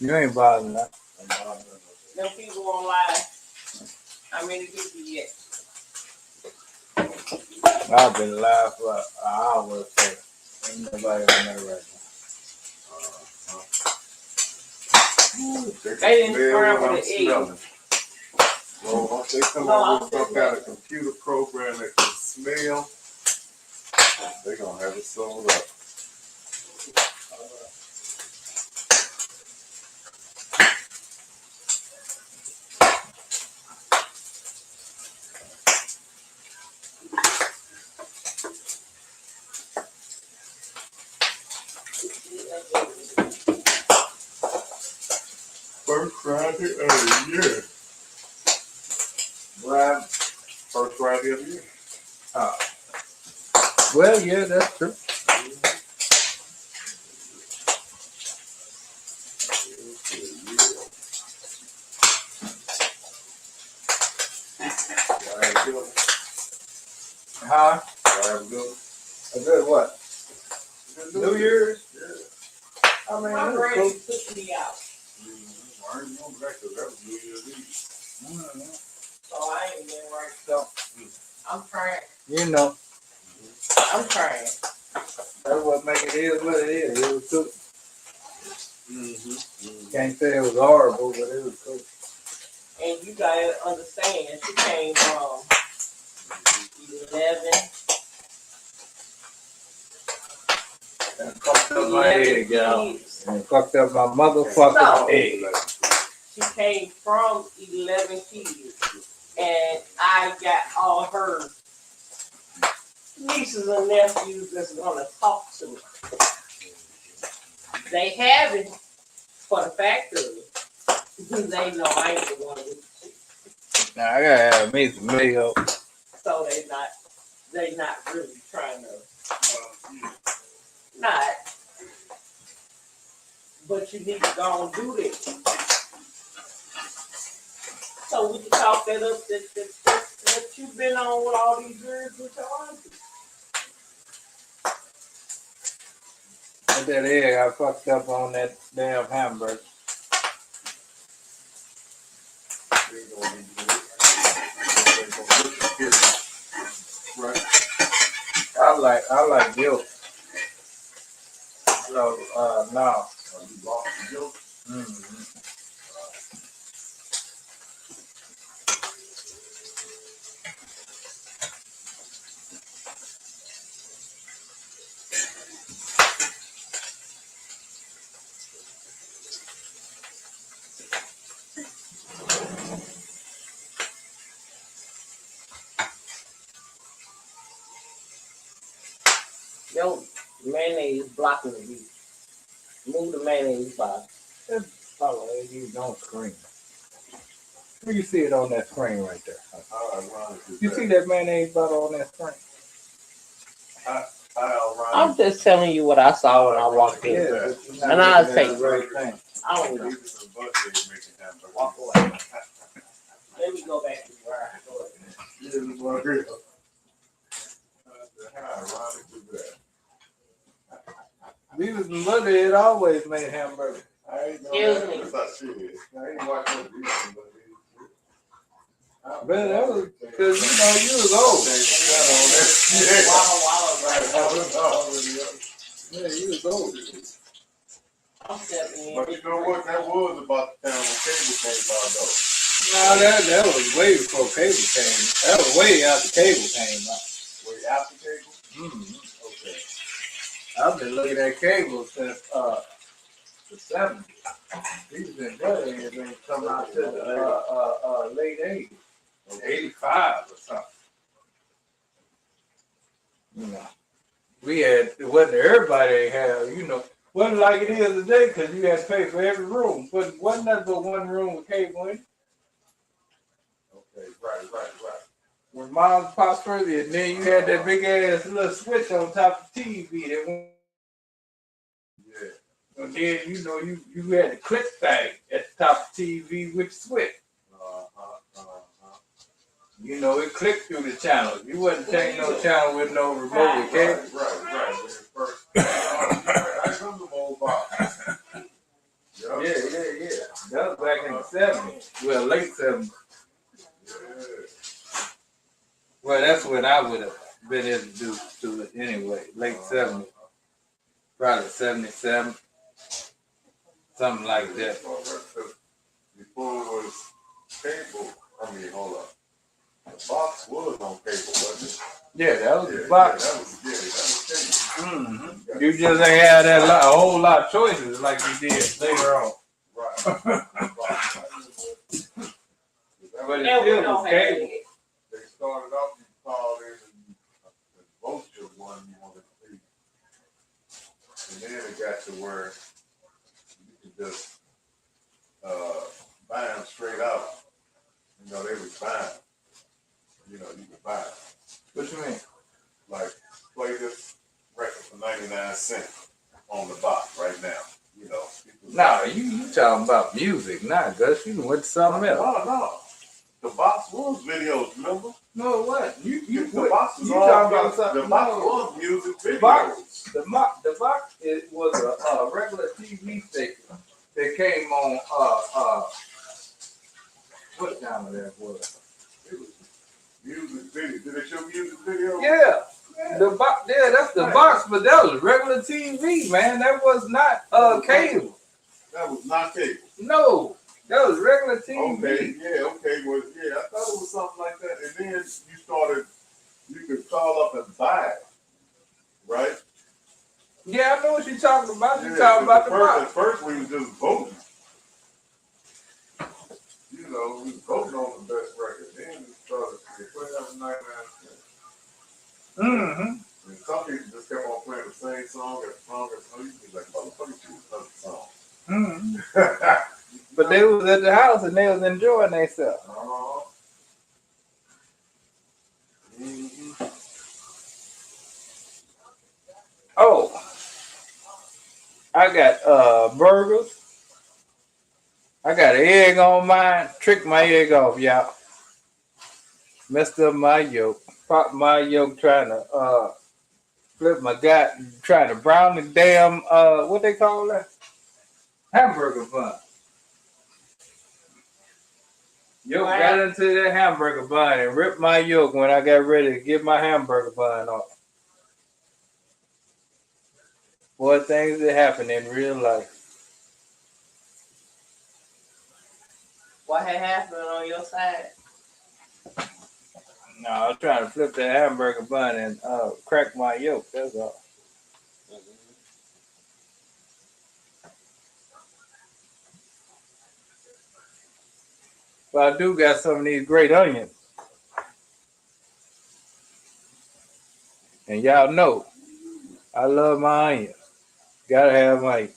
You ain't bothering that. No people online. How many people yet? I've been live for an hour, so ain't nobody on there right They They didn't smell scramble what I'm the egg. smelling. Well, once they come up with some kind of computer program that can smell, they're going to have it sold up. First Friday of the year. Right. First Friday of the year. Well, yeah, that's true. Huh? A good what? New Year's? Yeah. I mean, My that's granny cool. took me out, I remember that because that was New Year's Eve. so I ain't been right. So, I'm trying. you know, I'm trying. that's what make it is what it is. It was cool. Can't say it was horrible, but it was cool. And you gotta understand, she came from 11. And fucked up my 11 head, y'all. kids. And fucked up my motherfucking So- head. She came from 11 kids, and I got all her nieces and nephews that's gonna talk to me. They have it for the fact of it. They know I ain't the one with the shit. Now I gotta have me some mayo. So they not really trying to not. But you need to go and do this. So we can talk that up that you've been on with all these years with your auntie. With that egg, I fucked up on that damn hamburger. Right. I like guilt. So no. You lost the guilt. Mm-hmm. Yo, mayonnaise blocking the view. Move the mayonnaise box. Oh, you don't screen. You see it on that screen right there. You see that mayonnaise bottle on that screen? I'm just telling you what I saw when I walked in. And I'll take it. Right thing. I don't know. Walk away. Let me go back to where I was. Beavis and Butthead always made hamburgers. Excuse me. But that was because you was old. Yeah, you was old. I'm stepping in. But you know what? That was about the time when cable came out, though. No, that was way before cable came. That was way after cable came out. Way after cable? Okay. I've been looking at cable since the 70s. Beavis and Butthead been coming out to the late 80s. 85 or something. You know, it wasn't everybody had, wasn't like it is today because you had to pay for every room. But wasn't that but one room with cable in it? Okay, right. When Mom's Pops first, and then you had that big ass little switch on top of the TV that went. Yeah. And then, you had the click thing at the top of the TV with the switch. It clicked through the channels. You wouldn't take no channel with no remote with cable. Right. First, I remember the old box. Yeah. That was back in the 70s. Well, late 70s. Yeah. Well, that's when I would have been introduced to it anyway. Late 70s. Probably 77. Something like that. Before it was cable, hold up. The box was on cable, wasn't it? Yeah, that was the box. That was cable. Mm-hmm. You just ain't had a whole lot of choices like you did later on. Right. But it And we still don't was have cable. it. They started off, you called in and vote your one you wanted to see. And then it got to where you could just talking about music, not Gus. You went to something else. No. The box was videos, remember? No, it wasn't. The box was you all talking about music. something? The box No. was music videos. The box it was a regular TV station that came on what channel that was? It was music video. Did they show music videos? Yeah. The box, yeah, that's the box, but that was regular TV, man. That was not cable. That was not cable. No, that was regular TV. Okay, well, yeah, I thought it was something like that. And then you could call up and buy it, right? Yeah, I know what you're talking about. You're Yeah, talking about the At box. first, we was just voting. You know, we was voting on the best record. Then we started to play out 99 cents. And some people just kept on playing the same song as song as song. You be like, motherfucker, choose another song. But they was at the house and they was enjoying themselves. Oh, I got burgers. I got an egg on mine. Tricked my egg off, y'all. Messed up my yolk. Popped my yolk trying to flip my gut, trying to brown the damn what they call that? Hamburger bun. Yolk got into that hamburger bun and ripped my yolk when I got ready to get my hamburger bun off. Boy, things that happen in real life. What had happened on your side? No, I was trying to flip that hamburger bun and crack my yolk. That's all. But I do got some of these great onions. And y'all know, I love my onions. Gotta have my onions.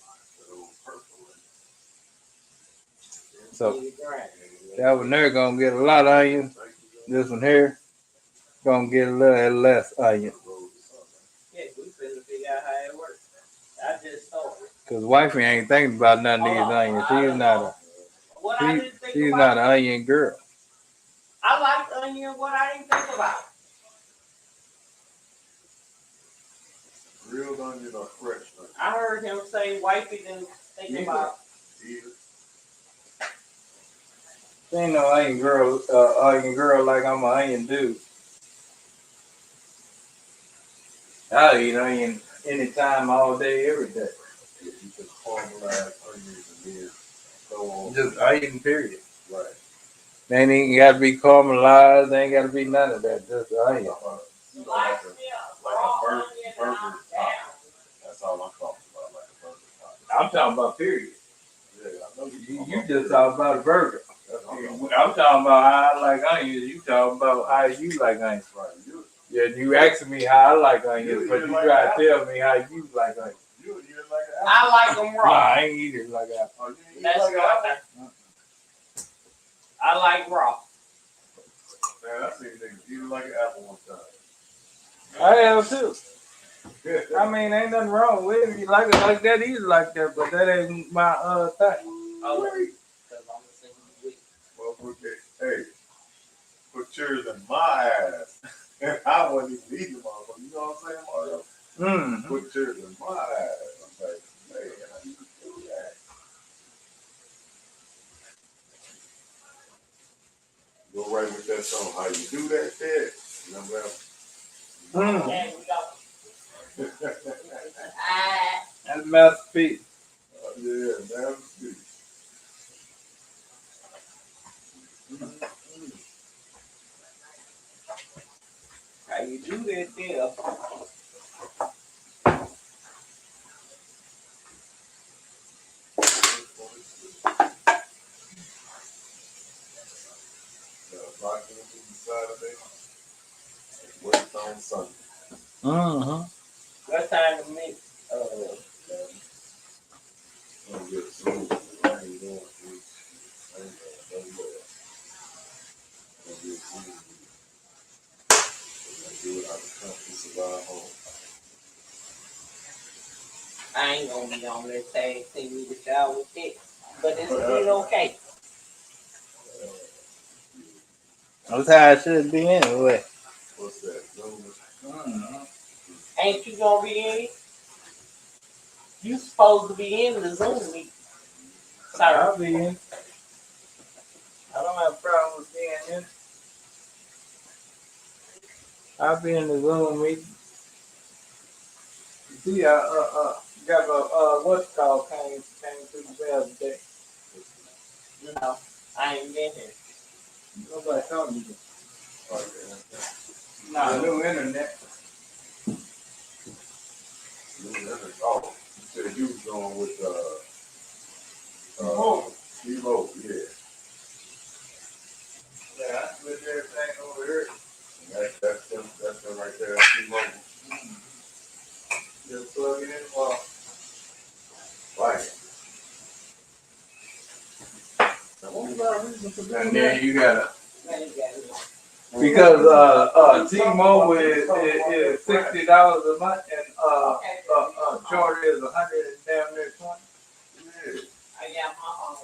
So that one there gonna get a lot of onions. This one here gonna get a little less onion. Yeah, we finna figure out how it works. I just told her. Cause wifey ain't thinking about none of these onions. She's not an onion girl. I like onion. What I didn't think about. Real onion or fresh onion? I heard him say wifey didn't think about. Either. She ain't no onion girl like I'm an onion dude. I'll eat onion anytime, all day, every day. You can caramelize onions and then go on. Just onion, period. Right. They ain't even got to be caramelized. They ain't got to be none of that. Just onion. Like a burger top. That's all I'm talking about, like a burger top. I'm talking about period. Yeah, I know You just talking about a burger. I'm talking about how I like onions. You talking about how you like onions. Right. Yeah, you asking me how I like onions, but you try to tell me how you like onions. You eat it like an apple. I like them raw. Nah, I ain't eat it like that. Oh, you eat it That's like an apple? I like raw. Man, I seen niggas eat it like an apple one time. I have too. I mean, ain't nothing wrong with it. You like it like that, eat it like that, but that ain't my thing. Oh, because I'm a single week. Well, hey, put yours in my ass. And I wasn't even eating motherfucker. You know what I'm saying, Mario? Mm-hmm. Put yours in my ass. I'm like, man, how you do that? Go right with that song. How you do that shit? Remember that? Mm. There we go. That's masterpiece. Yeah, masterpiece. How you do that there? Saturday. Wait on Sunday. What time to meet? I'm get smooth. I ain't going to. I ain't going to. I'm get smooth. I'm do it out of the comforts of our home. I ain't gonna be on that tag. Take me to shower with it. but it's still okay. That's how it should be anyway. What's that? Mm-hmm. Ain't you gonna be in? You supposed to be in the Zoom meeting. Sorry. I'll be in. I don't have a problem with being in. I'll be in the Zoom meeting. You see, got a what's called came through the bell today. No, I ain't been here. Nobody told me that. Okay. Nah, new internet. Oh, you said you was going with T-Mobile, yeah. Yeah, I switched everything over here. And that's them right there, T-Mobile. Just plug it in for. Right. Now, what was our reason for doing And that? then you gotta. Now you got it. Because T-Mobile is $60 a month, and Charter is $100 and damn near 20. Yeah. I got my own.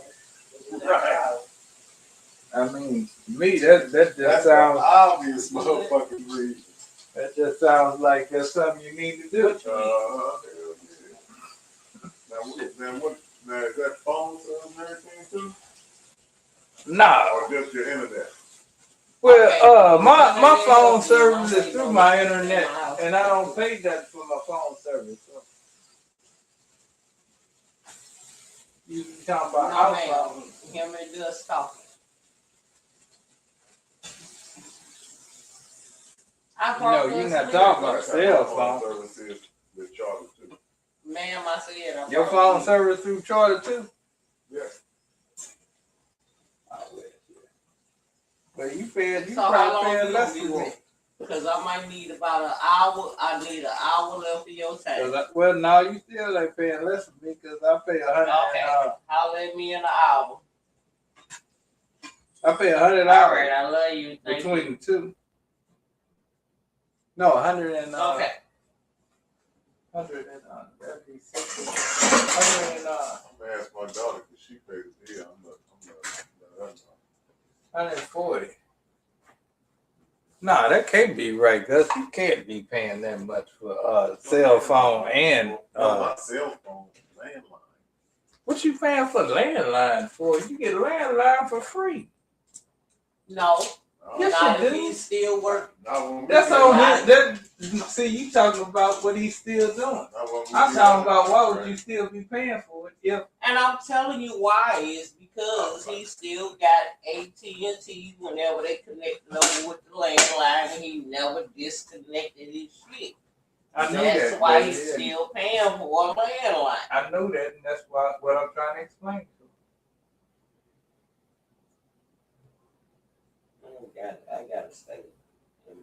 Right. I mean, to me that just That's sounds an obvious motherfucking reason. that just sounds like that's something you need to do. Now is that phone service and everything too? Nah. Or just your internet? Well, my phone service is through my internet, and I don't pay that for my phone service. So. You talking about No, house phone? him and just talking. You're not talking about cell phone. Service is the Charter too. Ma'am, I said Your phone service through Charter too? Yeah. But you probably So how long paying you less be than with? me. Because I might need about an hour. I need an hour left of your time. Well, no, you still ain't paying less than me because I pay $100. Okay, holler at me in an hour. I pay $100 All right, I love you. Thank between you. the two. No, 100 and Okay. 100 and that'd be 60. 100 and I'm gonna ask my daughter because she pays the bill. I'm not. 140. Nah, that can't be right, Gus. You can't be paying that much for cell phone and my cell phone landline. what you paying for landline for? You get a landline for free. No. Yes, Not you if do. he's still working. That's on him. That see, you talking about what he's still doing. I'm talking about why would you still be paying for it if? And I'm telling you why is because he still got AT&T whenever they connected over with the landline, and he never disconnected his shit. I know That's that. why he's still paying for a landline. I know that, and that's what I'm trying to explain to him. I gotta stay.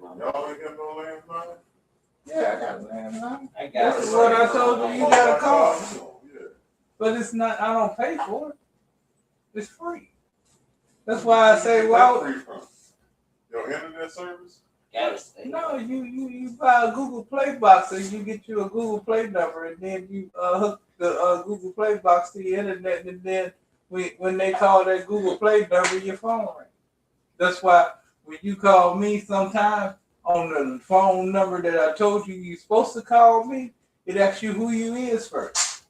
Y'all ain't got no landline? Yeah, I got a landline. That's This is what I told you. You got to call. Yeah. But it's not. I don't pay for it. It's free. That's why I say, well, free from your internet service. Gotta stay. no, you buy a Google Play box and you get you a Google Play number, and then you hook the Google Play box to your internet, and then when they call that Google Play number, your phone rings. That's why when you call me sometimes on the phone number that I told you you're supposed to call me, it asks you who you is first.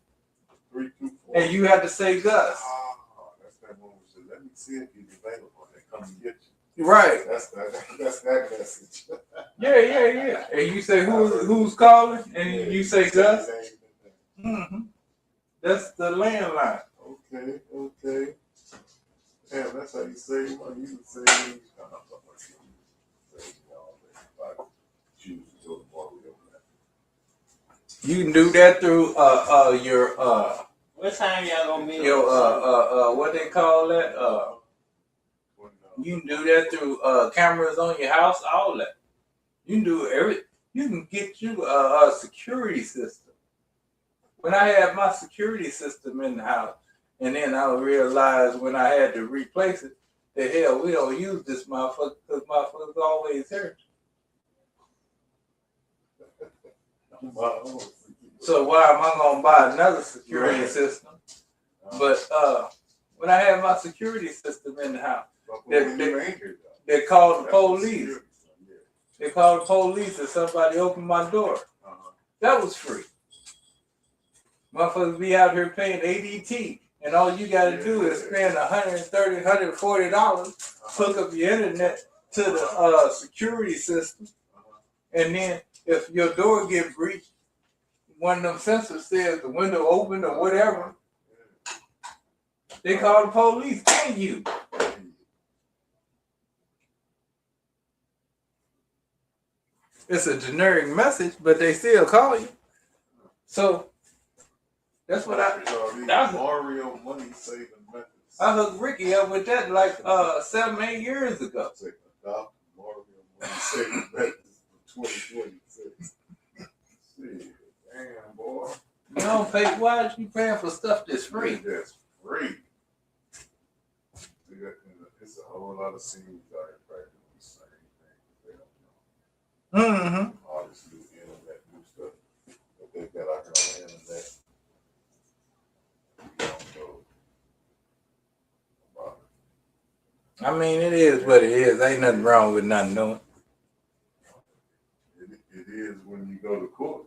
324. And you have to say Gus. Oh, that's that one. Let me see if he's available. They come and get you. Right. That's that message. Yeah. And you say who's calling, and you say Gus. Mm-hmm. That's the landline. Okay. Damn, that's how you save money. You can save. You can do that through your What time y'all gonna be? your what they call that you can do that through cameras on your house, all that. You can do everything. You can get you a security system. When I had my security system in the house, and then I realized when I had to replace it, that hell, we don't use this motherfucker because motherfuckers always here. So why am I gonna buy another security system? But when I had my security system in the house. When you ain't here, though. They called the That's police. security, yeah. They called the police and somebody opened my door. Uh-huh. That was free. Motherfuckers be out here paying ADT, and all you gotta do is spend $130, $140, hook up your internet to the security system, and then if your door get breached, one of them sensors says the window open or whatever, they call the police and you. It's a generic message, but they still call you. So that's what Mario money saving methods. I hooked Ricky up with that like 7-8 years ago. Take adopt Mario money saving methods for 2026. Shit, damn boy. You don't pay. Why are you paying for stuff that's free? That's free. It's a whole lot of seniors out here practicing the same thing. They don't know. Mm-hmm. All this new internet, new stuff that they got out here on the internet. You don't know about it. I mean, it is what it is. Ain't nothing wrong with not knowing. It is when you go to court.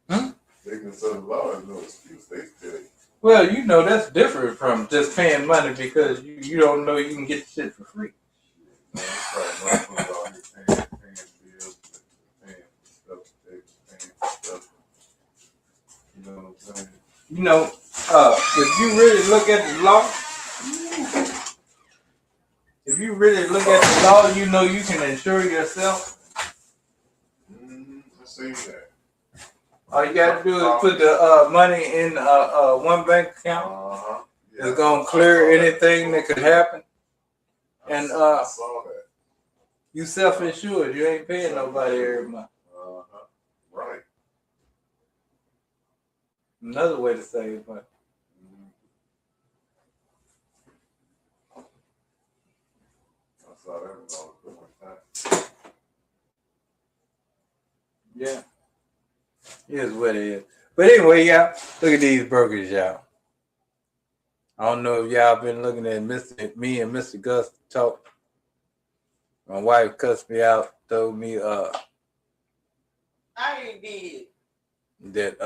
Hmm? They can say the law is no excuse. They tell you. Well, you know that's different from just paying money because you don't know you can get the shit for free. Man, it's like motherfuckers out here paying bills, paying for stuff, paying for stuff. You know what I'm saying? You know, if you really look at the law, you know you can insure yourself. I see that. All you gotta do is put the money in one bank account. Yeah, It's gonna clear anything that could happen. And I saw that. you self-insured. You ain't paying nobody every month. Right. Another way to save money. I saw that was all the one time. Yeah. It is what it is. But anyway, y'all, look at these burgers, y'all. I don't know if y'all been looking at me and Mr. Gus talk. My wife cussed me out, told me I ain't did. that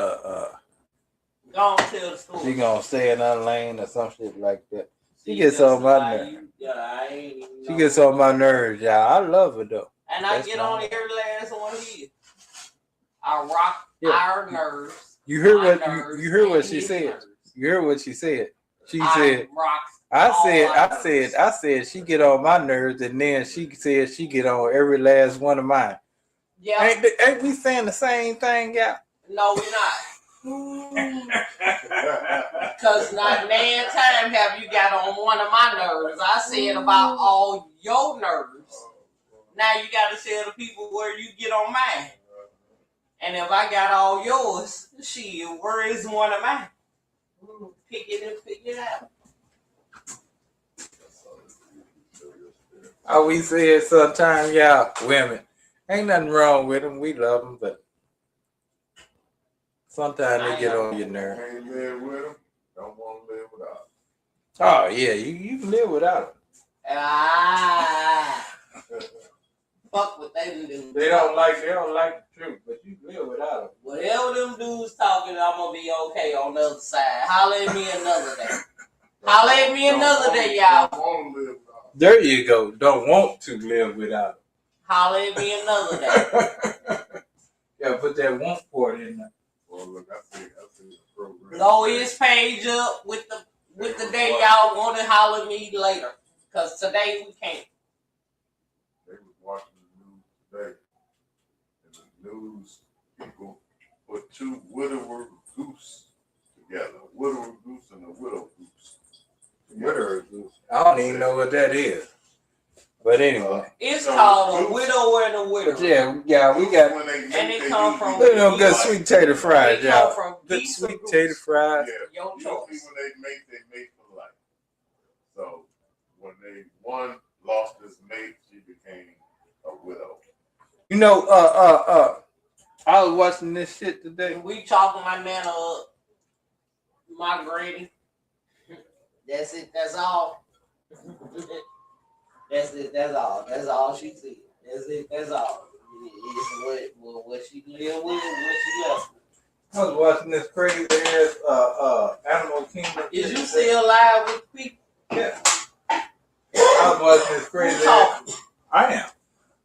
Don't tell the story. she gonna stay in her lane or some shit like that. She gets on my nerves. She gets on my nerves, y'all. I love her though. And I get on every last one here. I rock our nerves. You heard what she said. You heard what she said. She said, I said she get on my nerves, and then she said she get on every last one of mine. Yeah. Ain't we saying the same thing, y'all? No, we're not. Because not man time have you got on one of my nerves. I said about all your nerves. Now you got to tell the people where you get on mine. And if I got all yours, shit, where is one of mine? Pick it out. How we say it sometimes, y'all, women. Ain't nothing wrong with them. We love them, but sometimes they get on your nerves. Can't live with them. Don't want to live without them. Oh, yeah, you can live without them. Fuck what they do. They don't like the truth, but you can live without them. Whatever them dudes talking, I'm going to be okay on the other side. Holler at me another day. Holler at me another day, y'all. Don't want to live without them. There you go. Don't want to live without them. Holler at me another day. Yeah, put that want part in there. Well, look, I see the program. Blow his page up with the day y'all want to holler at me later. Because today we can't. They was watching the news today, and the news people put two widower goose together. A widower goose and a widow goose. Widower goose. I don't even know what that is. But anyway. It's called a widow and a widow. Yeah, we got. And it come from. Look at them good sweet tater fries, y'all. From Good sweet tater fries. Yeah, Your usually choice. when they mate for life. So when one lost his mate, she became a widow. You know, I was watching this shit today. We talking my nana up, my granny. That's it. That's all. That's it. That's all. That's all she said. That's it. That's all. It's what she lived with, what she left. I was watching this crazy ass Animal Kingdom. Is you still alive with people? Yeah. I was watching this crazy ass. I am.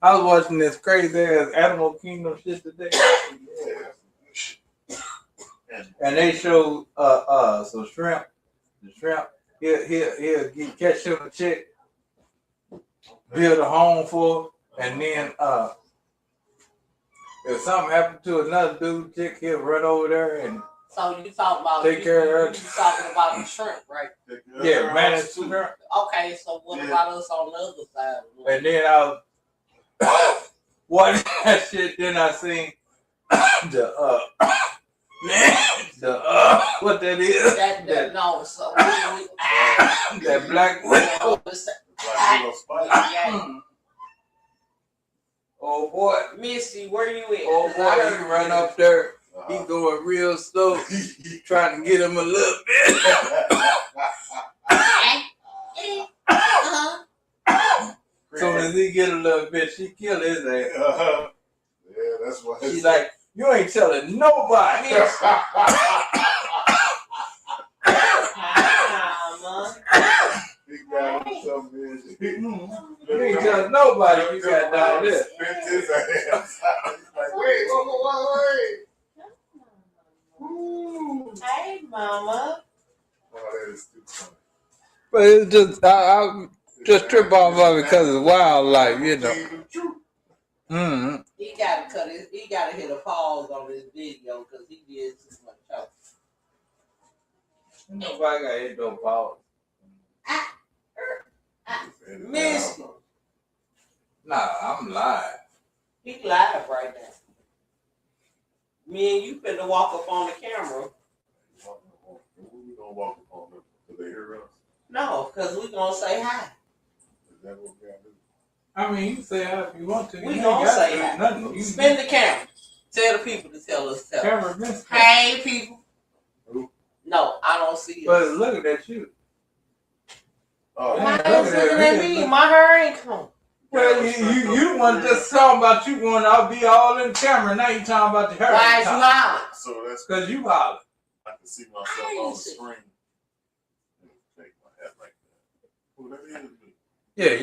I was watching this crazy ass Animal Kingdom shit today. And they showed some shrimp. The shrimp. He'll catch him a chick, build a home for her, and then if something happened to another dude, chick, he'll run over there and so you talking about take care of her. You talking about the shrimp, right? Yeah, manage shrimp. Okay, so what about us on the other side? And then I was watching that shit. Then I seen the what that is? That no, so that black widow. Oh boy, Missy, where you at? oh boy, he run up there. He going real slow, trying to get him a little bit. Soon as he get a little bit, she kill his ass. Yeah, that's why. She's like, you ain't telling nobody. He got him something. You ain't telling nobody you got down there. Spent his ass. He's like, wait. Hey, mama. Oh, that is too funny. But it's just, I just trip off of it because it's wildlife, you know. Mm-hmm. He gotta cut it. He gotta hit a pause on this video because he did too much talking. Nobody got hit no pause. Missy. Nah, I'm live. He live right now. Me and you finna walk up on the camera. We gonna walk upon them. Do they hear us? No, because we gonna say hi. Is that what we gotta do? I mean, you can say that if you want to. We You gonna ain't gotta say do that. nothing. You Spin the camera. Tell the people to tell us. camera missed. Hey, people. Who? No, I don't see But us. it's looking at you. Oh, Yeah. My yeah. hair's looking at me. My hair ain't come. Well, you want just talking about you want to be all in the camera. Now you talking about the hair. Why is you hollering? So that's Because you holler. I can see myself on the screen. Take my hat like that. Oh, that is me. Yeah,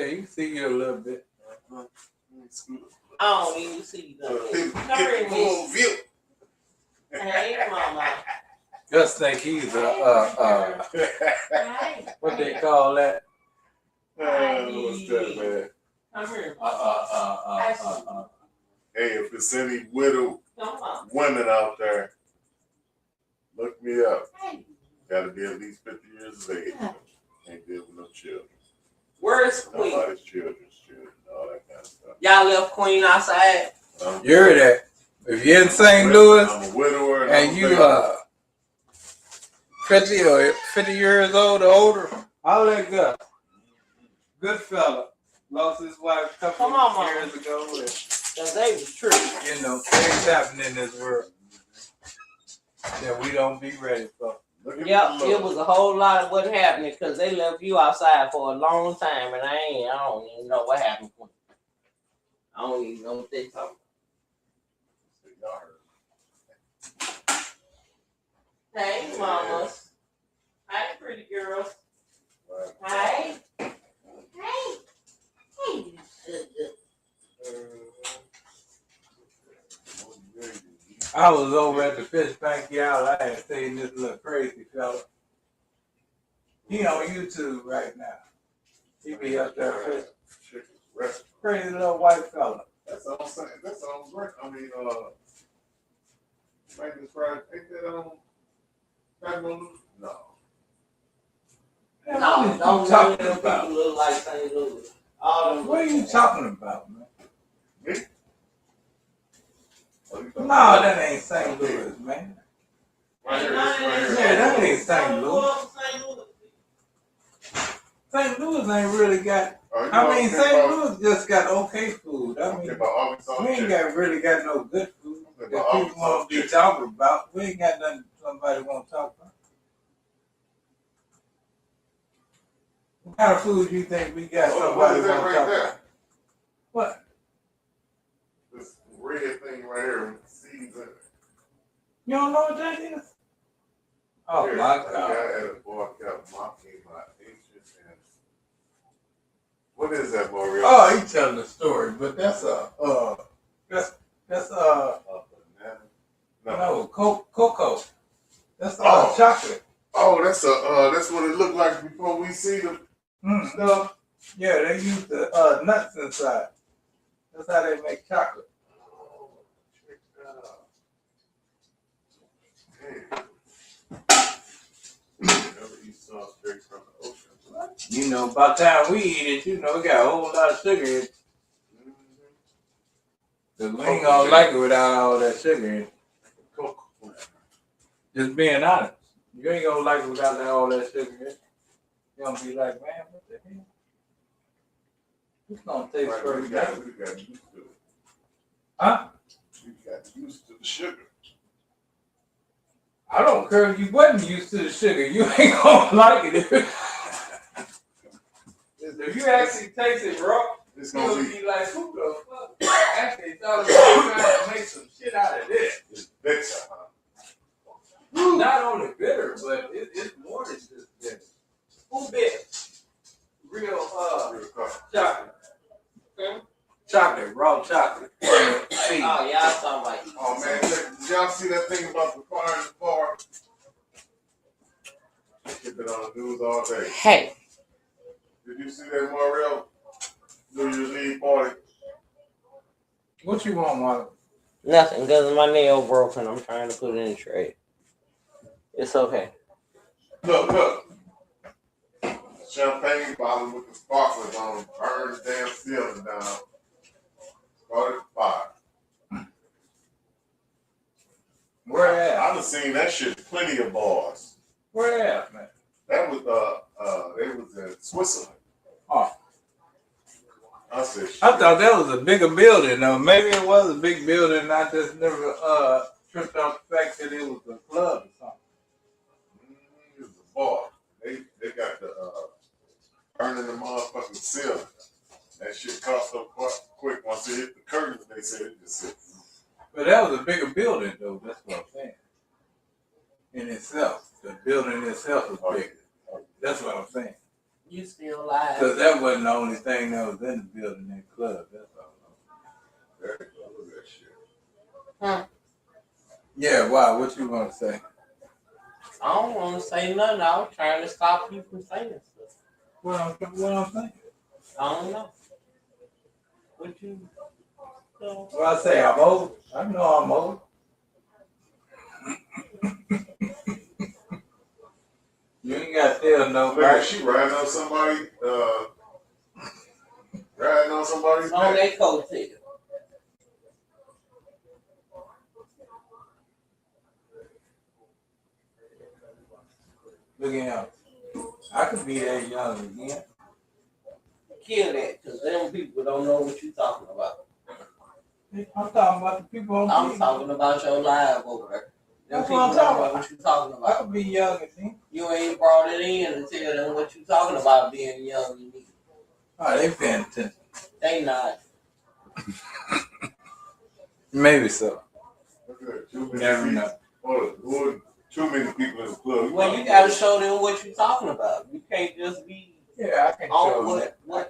you see you a little bit. I don't even see So nothing. people Come here, get the full Miss. view. Hey, mama. Just think he's Hey. what they call that? What's that, man? Come here. Hey, if it's any widow Come on. women out there, look me up. Hey. Gotta be at least 50 years of age. Ain't deal with no children. Where's Queen? Nobody's children, all that kind of stuff. Y'all left Queen outside. You heard that? If you're in St. Louis I'm a widower and you 50 or 50 years old or older, I'll let go. Good fella. Lost his wife a couple Come on, of years ago. And, Because they was true. you know, things happen in this world that we don't be ready for. Yep, it was a whole lot of what happened because they left you outside for a long time and I don't even know what happened. I don't even know what they talking about. Hey, mamas. Hi, pretty girls. Hi. Hey. Hey. I was over at the fish bank, y'all. I had seen this little crazy fella. He on YouTube right now. He be up there fishing. Crazy little white fella. That's all I'm saying. That sounds great. I mean, Franklin Friday, ain't that on? No. Man, No, what don't you none of talking them about? people look like St. Louis. All them What are you talking about, man? Me? No, that ain't St. Louis, man. Right here, Ain't none of right them here. Yeah, that ain't St. Louis. St. Louis. St. Louis ain't really got. Oh, you I mean, talking St. about- Louis just got okay food. I talking mean, about Arkansas we ain't chicken. really got no good food that Talking about people want to be Arkansas talking about. We ain't got nothing somebody want to talk about. What kind of food you think we got? Oh, what is that gonna right talk there? about? What? This red thing right here with seeds in it. You don't know what that is? Oh Here, my the God! guy at a bar kept mocking my ancient and what is that, Mario? Oh, he telling the story, but that's that's banana? no cocoa. That's Oh. chocolate. Oh, that's what it looked like before we see the stuff. Yeah, they use the nuts inside. That's how they make chocolate. Check that out. Hey. Never eat sauce straight from the ocean. You know, by the time we eat it, you know, we got a whole lot of sugar in it. Cause we ain't gonna like it without all that sugar in it. Just being honest. You ain't gonna like it without all that sugar in it. You're gonna be like, man, what the hell? It's gonna taste Right, very we good. got used to it. Huh? We got used to the sugar. I don't care if you wasn't used to the sugar. You ain't gonna like it. If you actually taste it raw, It's you'll gonna be be like, who the fuck actually thought about trying to make some shit out of this? it's bitter, huh? Not only bitter, but it's more than just bitter. Who bit? Real Real tough. chocolate. Chocolate, raw chocolate. Oh, y'all talking like. Oh man, did y'all see that thing about the fire in the bar? It's been on the news all day. Hey, Did you see that, Mario? New Year's Eve party. What you want, Marlon? nothing, because my nail broken. I'm trying to put it in trade. It's okay. Look. Champagne bottle with the sparklers on them. Burned the damn ceiling down. Started fire. Where at? I done seen that shit plenty of bars. Where at, man? That was they was in Switzerland. Oh. I said shit. I thought that was a bigger building, though. Maybe it was a big building. I just never tripped off the fact that it was a club or something. It was a bar. They got the burning the motherfucking ceiling. That shit caught so quick. Once it hit the curtains, they said it just hit. But that was a bigger building, though. That's what I'm saying. In itself, the building itself was big. That's what I'm saying. You still alive? Because that wasn't the only thing that was in the building, in the club. That's all. There you go. Look at that shit. Huh. Yeah, why? What you want to say? I don't want to say nothing. I was trying to stop you from saying stuff. What I'm saying? I don't know. What you? Well, I say I'm old. I know I'm old. You ain't got to tell nobody. Look, she riding on somebody. Riding on somebody's On back. that coattail. Look at him. I could be that young again. Kill that, because them people don't know what you're talking about. I'm talking about the people on I'm TV. talking about your live over there. Them That's people what I'm don't talking know about. what you're talking I about. could be young again. You ain't brought it in to tell them what you're talking about being young and me. Oh, they paying attention. They not. Maybe so. Look at that. Too many Never people. know. Oh, too many people in the club. Well, you got to show them what you're talking about. You can't just be Yeah, I can on show them that. what.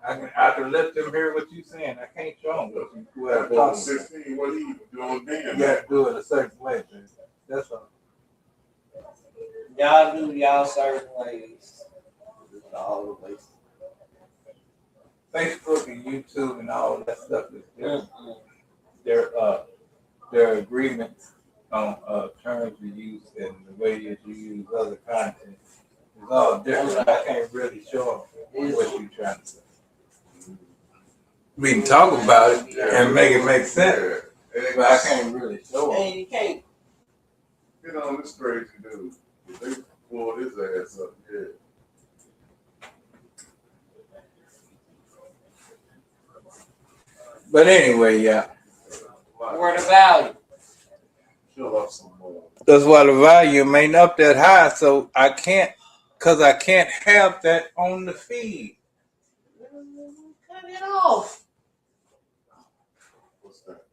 I can let them hear what you're saying. I can't show them what That I'm boy talking was about. 16. What he doing then? You got to do it a certain way, baby. That's all. Y'all do y'all certain ways. All the ways. Facebook and YouTube and all that stuff is different. Mm-mm. Their agreements on terms of use and the way that you use other content is all different. I can't really show them what you're trying to say. We can talk about it and make it make sense, but I can't really show them. And you can't. You know, this crazy dude. They pulled his ass up. Yeah. But anyway, yeah. Where the value? Fill up some more. That's why the volume ain't up that high, so I can't Because I can't have that on the feed. Cut it off. What's that?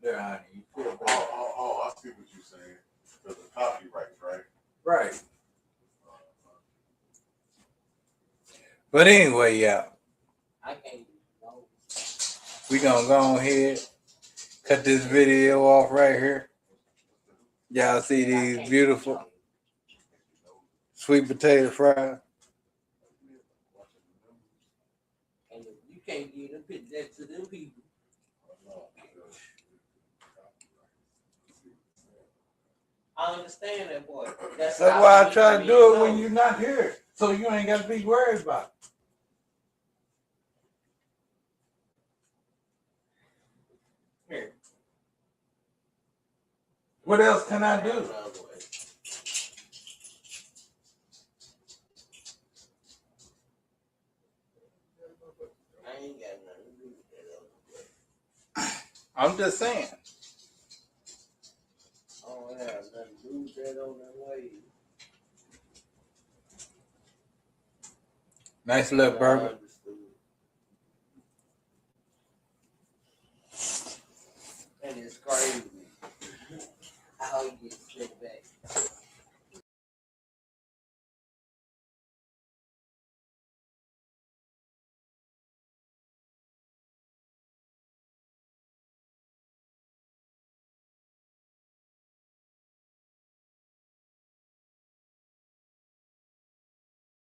There, honey. You feel better. Oh, I see what you're saying. For the copyrights, right? Right. But anyway, y'all, I can't know. we gonna go ahead, cut this video off right here. Y'all see these beautiful sweet potato fries? And you can't get them pitch that to them people. I understand that, boy. That's why I try to do it when you're not here, so you ain't got to be worried about it. Here. What else can I do? I ain't got nothing to do with that. I'm just saying. I don't have nothing to do with that on that way. Nice little burger. And it's crazy.